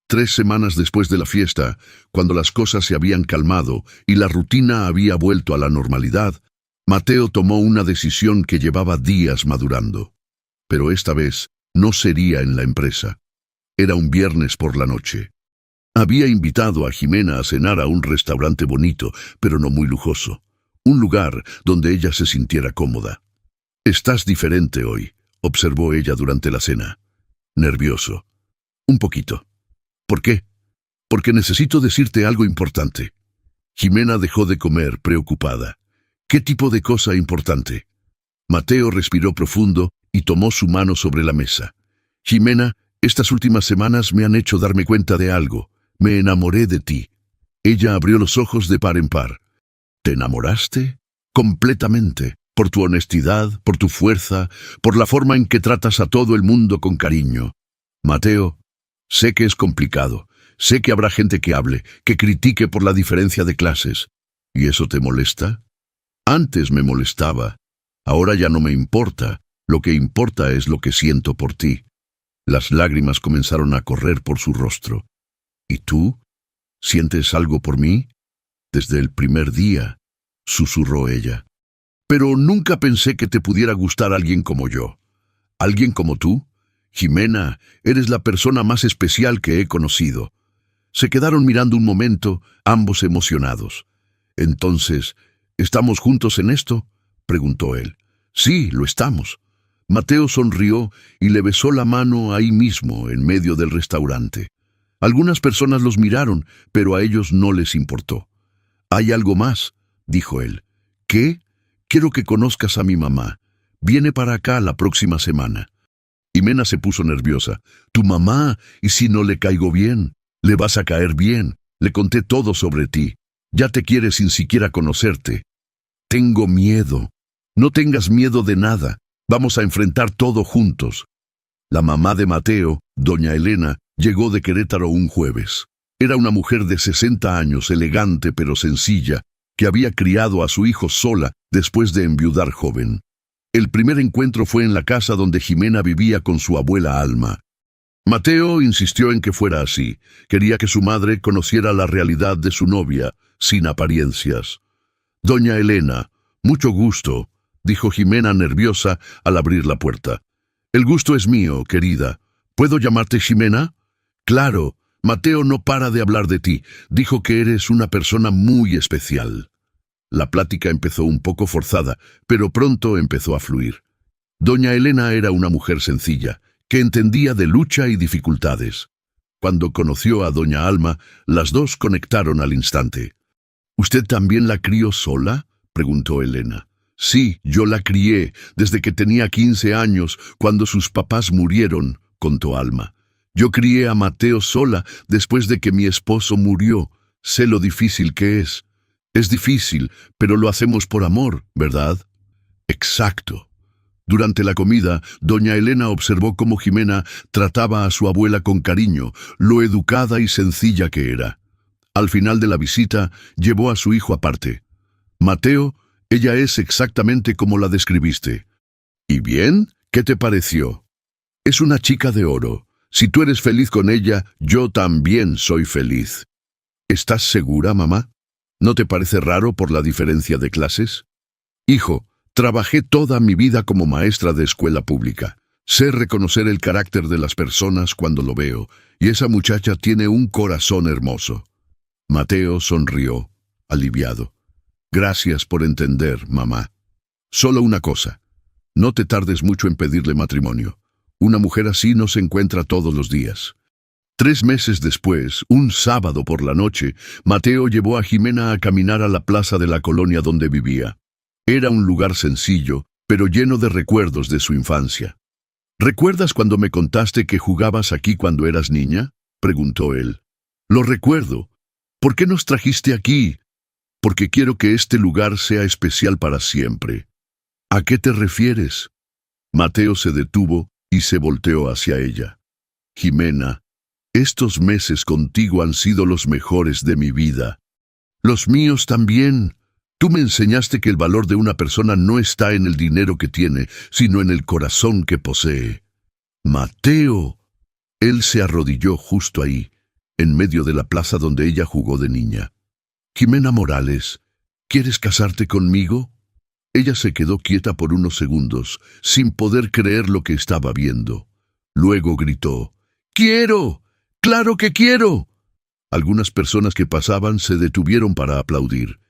3 semanas después de la fiesta, cuando las cosas se habían calmado y la rutina había vuelto a la normalidad, Mateo tomó una decisión que llevaba días madurando. Pero esta vez no sería en la empresa. Era un viernes por la noche. Había invitado a Jimena a cenar a un restaurante bonito, pero no muy lujoso. Un lugar donde ella se sintiera cómoda. «Estás diferente hoy», observó ella durante la cena. «Nervioso». «Un poquito». «¿Por qué?» «Porque necesito decirte algo importante». Jimena dejó de comer, preocupada. «¿Qué tipo de cosa importante?» Mateo respiró profundo y tomó su mano sobre la mesa. «Jimena, estas últimas semanas me han hecho darme cuenta de algo. Me enamoré de ti». Ella abrió los ojos de par en par. «¿Te enamoraste?» «Completamente. Por tu honestidad, por tu fuerza, por la forma en que tratas a todo el mundo con cariño». «Mateo, sé que es complicado. Sé que habrá gente que hable, que critique por la diferencia de clases. ¿Y eso te molesta?» «Antes me molestaba. Ahora ya no me importa. Lo que importa es lo que siento por ti». Las lágrimas comenzaron a correr por su rostro. ¿Y tú? ¿Sientes algo por mí? Desde el primer día, susurró ella. Pero nunca pensé que te pudiera gustar alguien como yo. ¿Alguien como tú? Jimena, eres la persona más especial que he conocido. Se quedaron mirando un momento, ambos emocionados. Entonces, ¿estamos juntos en esto?, preguntó él. Sí, lo estamos. Mateo sonrió y le besó la mano ahí mismo, en medio del restaurante. Algunas personas los miraron, pero a ellos no les importó. Hay algo más, dijo él. ¿Qué? Quiero que conozcas a mi mamá. Viene para acá la próxima semana. Jimena se puso nerviosa. Tu mamá, ¿y si no le caigo bien? Le vas a caer bien. Le conté todo sobre ti. Ya te quiere sin siquiera conocerte. Tengo miedo. No tengas miedo de nada. Vamos a enfrentar todo juntos. La mamá de Mateo, doña Elena, llegó de Querétaro un jueves. Era una mujer de 60 años, elegante pero sencilla, que había criado a su hijo sola después de enviudar joven. El primer encuentro fue en la casa donde Jimena vivía con su abuela Alma. Mateo insistió en que fuera así. Quería que su madre conociera la realidad de su novia, sin apariencias. Doña Elena, mucho gusto, dijo Jimena nerviosa al abrir la puerta. El gusto es mío, querida. ¿Puedo llamarte Jimena? Claro, Mateo no para de hablar de ti. Dijo que eres una persona muy especial. La plática empezó un poco forzada, pero pronto empezó a fluir. Doña Elena era una mujer sencilla, que entendía de lucha y dificultades. Cuando conoció a doña Alma, las dos conectaron al instante. ¿Usted también la crió sola?, preguntó Elena. Sí, yo la crié desde que tenía 15 años, cuando sus papás murieron, contó Alma. Yo crié a Mateo sola después de que mi esposo murió. Sé lo difícil que es. Es difícil, pero lo hacemos por amor, ¿verdad? Exacto. Durante la comida, doña Elena observó cómo Jimena trataba a su abuela con cariño, lo educada y sencilla que era. Al final de la visita, llevó a su hijo aparte. Mateo, ella es exactamente como la describiste. ¿Y bien? ¿Qué te pareció? Es una chica de oro. Si tú eres feliz con ella, yo también soy feliz. ¿Estás segura, mamá? ¿No te parece raro por la diferencia de clases? Hijo, trabajé toda mi vida como maestra de escuela pública. Sé reconocer el carácter de las personas cuando lo veo, y esa muchacha tiene un corazón hermoso. Mateo sonrió, aliviado. Gracias por entender, mamá. Solo una cosa. No te tardes mucho en pedirle matrimonio. Una mujer así no se encuentra todos los días. 3 meses después, un sábado por la noche, Mateo llevó a Jimena a caminar a la plaza de la colonia donde vivía. Era un lugar sencillo, pero lleno de recuerdos de su infancia. ¿Recuerdas cuando me contaste que jugabas aquí cuando eras niña?, preguntó él. Lo recuerdo. ¿Por qué nos trajiste aquí? Porque quiero que este lugar sea especial para siempre. ¿A qué te refieres? Mateo se detuvo y se volteó hacia ella. Jimena, estos meses contigo han sido los mejores de mi vida. Los míos también. Tú me enseñaste que el valor de una persona no está en el dinero que tiene, sino en el corazón que posee. Mateo. Él se arrodilló justo ahí, en medio de la plaza donde ella jugó de niña. Jimena Morales, ¿quieres casarte conmigo? Ella se quedó quieta por unos segundos, sin poder creer lo que estaba viendo. Luego gritó, ¡Quiero! ¡Claro que quiero! Algunas personas que pasaban se detuvieron para aplaudir.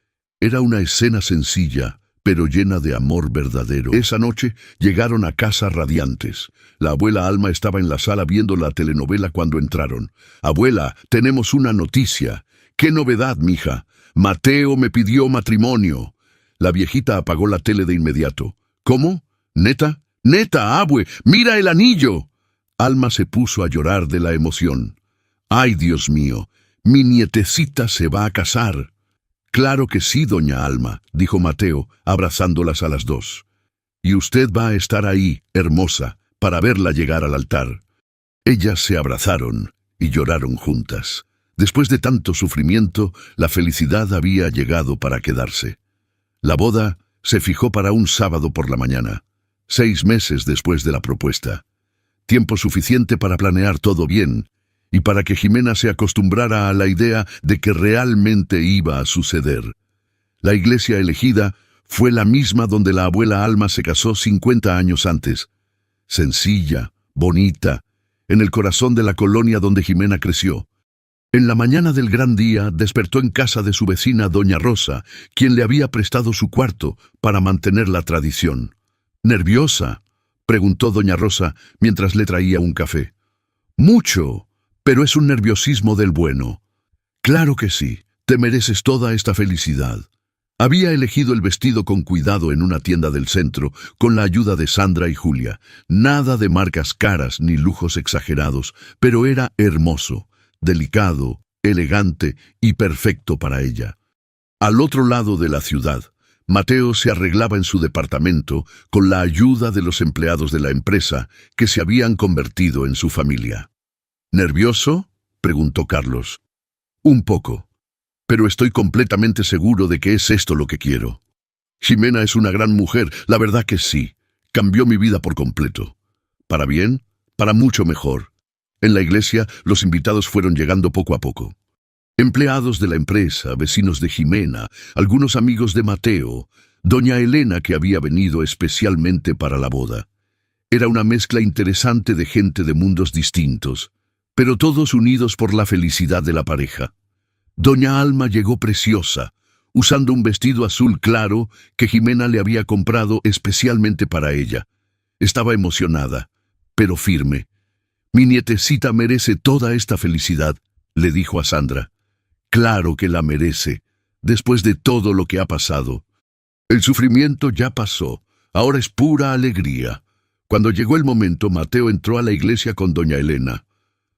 Era una escena sencilla, pero llena de amor verdadero. Esa noche llegaron a casa radiantes. La abuela Alma estaba en la sala viendo la telenovela cuando entraron. Abuela, tenemos una noticia. ¡Qué novedad, mija! Mateo me pidió matrimonio. La viejita apagó la tele de inmediato. ¿Cómo? ¿Neta? ¡Neta, abue! ¡Mira el anillo! Alma se puso a llorar de la emoción. ¡Ay, Dios mío! Mi nietecita se va a casar. Claro que sí, doña Alma, dijo Mateo, abrazándolas a las dos. Y usted va a estar ahí, hermosa, para verla llegar al altar. Ellas se abrazaron y lloraron juntas. Después de tanto sufrimiento, la felicidad había llegado para quedarse. La boda se fijó para un sábado por la mañana, 6 meses después de la propuesta. Tiempo suficiente para planear todo bien, y para que Jimena se acostumbrara a la idea de que realmente iba a suceder. La iglesia elegida fue la misma donde la abuela Alma se casó 50 años antes. Sencilla, bonita, en el corazón de la colonia donde Jimena creció. En la mañana del gran día despertó en casa de su vecina doña Rosa, quien le había prestado su cuarto para mantener la tradición. ¿Nerviosa?, preguntó doña Rosa mientras le traía un café. Mucho, pero es un nerviosismo del bueno. Claro que sí, te mereces toda esta felicidad. Había elegido el vestido con cuidado en una tienda del centro, con la ayuda de Sandra y Julia. Nada de marcas caras ni lujos exagerados, pero era hermoso, delicado, elegante y perfecto para ella. Al otro lado de la ciudad, Mateo se arreglaba en su departamento con la ayuda de los empleados de la empresa que se habían convertido en su familia. ¿Nervioso?, preguntó Carlos. Un poco. Pero estoy completamente seguro de que es esto lo que quiero. Jimena es una gran mujer, la verdad que sí. Cambió mi vida por completo. Para bien, para mucho mejor. En la iglesia, los invitados fueron llegando poco a poco. Empleados de la empresa, vecinos de Jimena, algunos amigos de Mateo, doña Elena que había venido especialmente para la boda. Era una mezcla interesante de gente de mundos distintos, pero todos unidos por la felicidad de la pareja. Doña Alma llegó preciosa, usando un vestido azul claro que Jimena le había comprado especialmente para ella. Estaba emocionada, pero firme. «Mi nietecita merece toda esta felicidad», le dijo a Sandra. «Claro que la merece, después de todo lo que ha pasado. El sufrimiento ya pasó, ahora es pura alegría». Cuando llegó el momento, Mateo entró a la iglesia con doña Elena.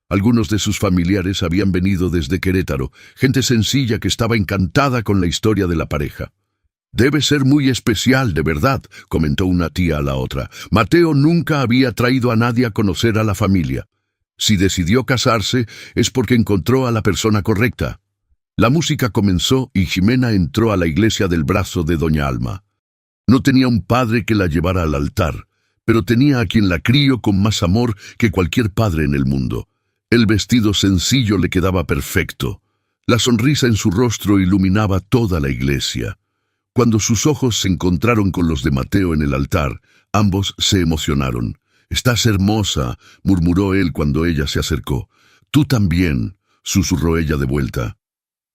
Algunos de sus familiares habían venido desde Querétaro, gente sencilla que estaba encantada con la historia de la pareja. «Debe ser muy especial, de verdad», comentó una tía a la otra. «Mateo nunca había traído a nadie a conocer a la familia. Si decidió casarse es porque encontró a la persona correcta». La música comenzó y Jimena entró a la iglesia del brazo de doña Alma. No tenía un padre que la llevara al altar, pero tenía a quien la crió con más amor que cualquier padre en el mundo. El vestido sencillo le quedaba perfecto. La sonrisa en su rostro iluminaba toda la iglesia. Cuando sus ojos se encontraron con los de Mateo en el altar, ambos se emocionaron. «Estás hermosa», murmuró él cuando ella se acercó. «Tú también», susurró ella de vuelta.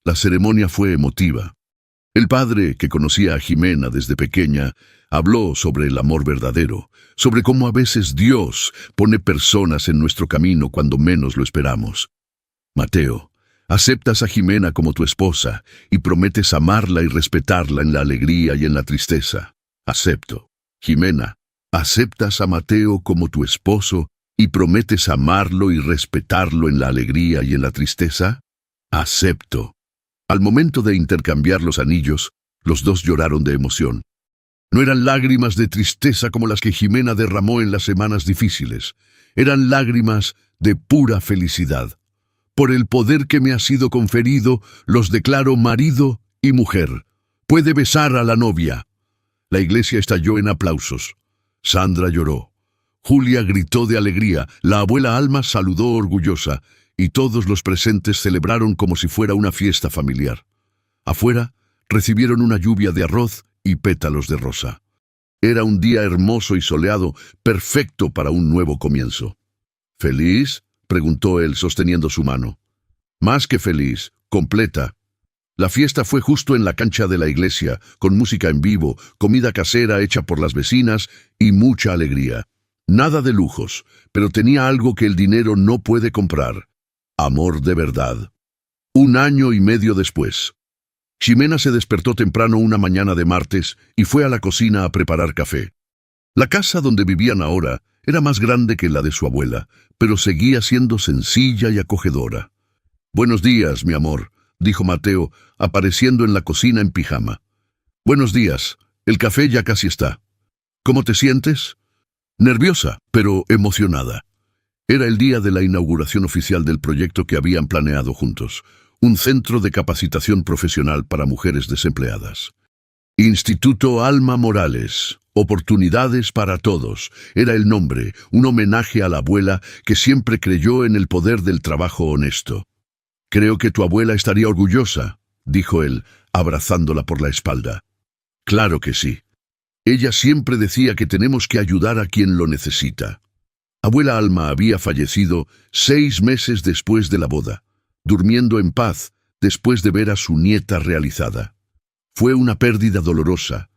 La ceremonia fue emotiva. El padre, que conocía a Jimena desde pequeña, habló sobre el amor verdadero, sobre cómo a veces Dios pone personas en nuestro camino cuando menos lo esperamos. «Mateo, aceptas a Jimena como tu esposa y prometes amarla y respetarla en la alegría y en la tristeza». «Acepto». «Jimena, ¿aceptas a Mateo como tu esposo y prometes amarlo y respetarlo en la alegría y en la tristeza?» «Acepto». Al momento de intercambiar los anillos, los dos lloraron de emoción. No eran lágrimas de tristeza como las que Jimena derramó en las semanas difíciles. Eran lágrimas de pura felicidad. «Por el poder que me ha sido conferido, los declaro marido y mujer. Puede besar a la novia». La iglesia estalló en aplausos. Sandra lloró. Julia gritó de alegría. La abuela Alma saludó orgullosa. Y todos los presentes celebraron como si fuera una fiesta familiar. Afuera, recibieron una lluvia de arroz y pétalos de rosa. Era un día hermoso y soleado, perfecto para un nuevo comienzo. «¿Feliz?», preguntó él sosteniendo su mano. «Más que feliz, completa». La fiesta fue justo en la cancha de la iglesia, con música en vivo, comida casera hecha por las vecinas y mucha alegría. Nada de lujos, pero tenía algo que el dinero no puede comprar. Amor de verdad. 1 año y medio después. Jimena se despertó temprano una mañana de martes y fue a la cocina a preparar café. La casa donde vivían ahora era más grande que la de su abuela, pero seguía siendo sencilla y acogedora. «Buenos días, mi amor», dijo Mateo, apareciendo en la cocina en pijama. «Buenos días, el café ya casi está. ¿Cómo te sientes?» «Nerviosa, pero emocionada». Era el día de la inauguración oficial del proyecto que habían planeado juntos, un centro de capacitación profesional para mujeres desempleadas. Instituto Alma Morales. Oportunidades para todos. Era el nombre, un homenaje a la abuela que siempre creyó en el poder del trabajo honesto. «Creo que tu abuela estaría orgullosa», dijo él, abrazándola por la espalda. «Claro que sí. Ella siempre decía que tenemos que ayudar a quien lo necesita». Abuela Alma había fallecido 6 meses después de la boda, durmiendo en paz después de ver a su nieta realizada. Fue una pérdida dolorosa,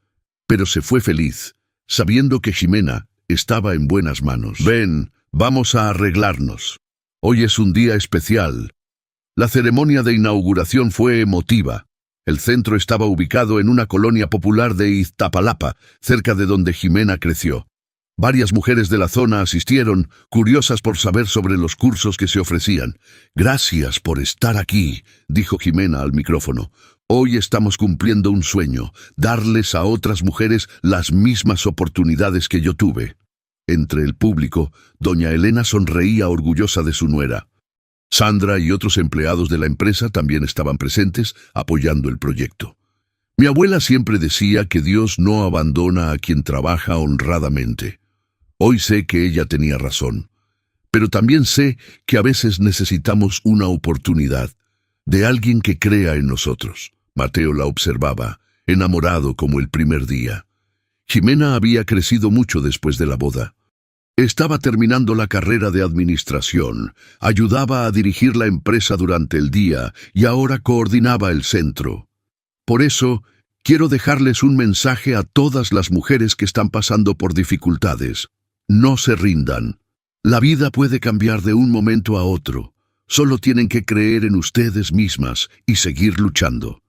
pero se fue feliz, sabiendo que Ximena estaba en buenas manos. «Ven, vamos a arreglarnos. Hoy es un día especial». La ceremonia de inauguración fue emotiva. El centro estaba ubicado en una colonia popular de Iztapalapa, cerca de donde Ximena creció. Varias mujeres de la zona asistieron, curiosas por saber sobre los cursos que se ofrecían. «Gracias por estar aquí», dijo Ximena al micrófono. «Hoy estamos cumpliendo un sueño, darles a otras mujeres las mismas oportunidades que yo tuve». Entre el público, doña Elena sonreía orgullosa de su nuera. Sandra y otros empleados de la empresa también estaban presentes, apoyando el proyecto. Mi abuela siempre decía que Dios no abandona a quien trabaja honradamente. Hoy sé que ella tenía razón, pero también sé que a veces necesitamos una oportunidad, de alguien que crea en nosotros. Mateo la observaba, enamorado como el primer día. Ximena había crecido mucho después de la boda. Estaba terminando la carrera de administración, ayudaba a dirigir la empresa durante el día y ahora coordinaba el centro. Por eso, quiero dejarles un mensaje a todas las mujeres que están pasando por dificultades. No se rindan. La vida puede cambiar de un momento a otro. Solo tienen que creer en ustedes mismas y seguir luchando.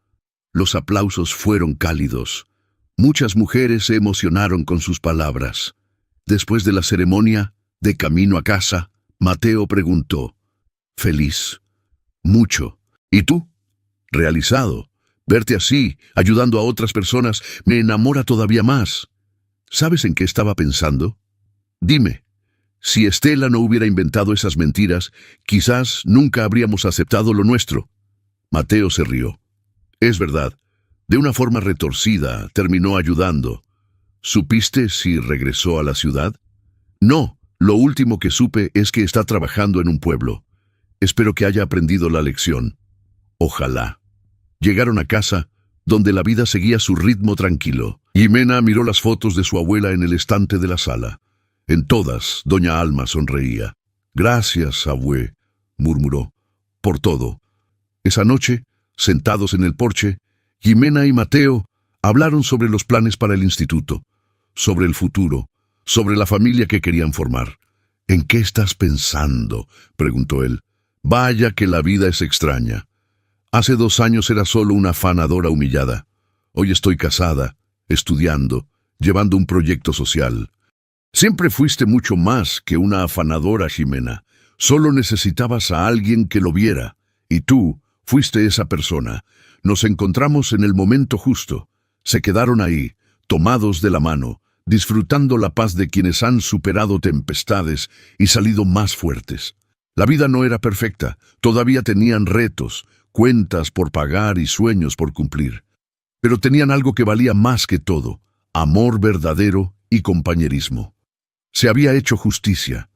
Los aplausos fueron cálidos. Muchas mujeres se emocionaron con sus palabras. Después de la ceremonia, de camino a casa, Mateo preguntó: «Feliz». «Mucho. ¿Y tú?» «Realizado. Verte así, ayudando a otras personas, me enamora todavía más». ¿Sabes en qué estaba pensando? Dime, si Estela no hubiera inventado esas mentiras, quizás nunca habríamos aceptado lo nuestro. Mateo se rió. Es verdad, de una forma retorcida, terminó ayudando. ¿Supiste si regresó a la ciudad? No, lo último que supe es que está trabajando en un pueblo. Espero que haya aprendido la lección. Ojalá. Llegaron a casa, donde la vida seguía su ritmo tranquilo. Ximena miró las fotos de su abuela en el estante de la sala. En todas, doña Alma sonreía. «Gracias, abue», murmuró, «por todo». Esa noche, sentados en el porche, Ximena y Mateo hablaron sobre los planes para el instituto, sobre el futuro, sobre la familia que querían formar. «¿En qué estás pensando?», preguntó él. «Vaya que la vida es extraña. Hace 2 años era solo una afanadora humillada. Hoy estoy casada, estudiando, llevando un proyecto social». Siempre fuiste mucho más que una afanadora, Ximena. Solo necesitabas a alguien que lo viera, y tú fuiste esa persona. Nos encontramos en el momento justo. Se quedaron ahí, tomados de la mano, disfrutando la paz de quienes han superado tempestades y salido más fuertes. La vida no era perfecta, todavía tenían retos, cuentas por pagar y sueños por cumplir. Pero tenían algo que valía más que todo: amor verdadero y compañerismo. Se había hecho justicia,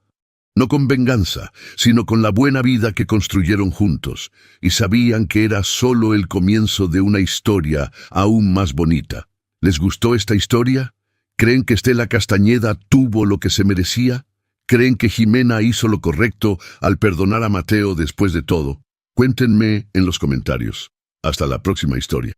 no con venganza, sino con la buena vida que construyeron juntos, y sabían que era solo el comienzo de una historia aún más bonita. ¿Les gustó esta historia? ¿Creen que Estela Castañeda tuvo lo que se merecía? ¿Creen que Ximena hizo lo correcto al perdonar a Mateo después de todo? Cuéntenme en los comentarios. Hasta la próxima historia.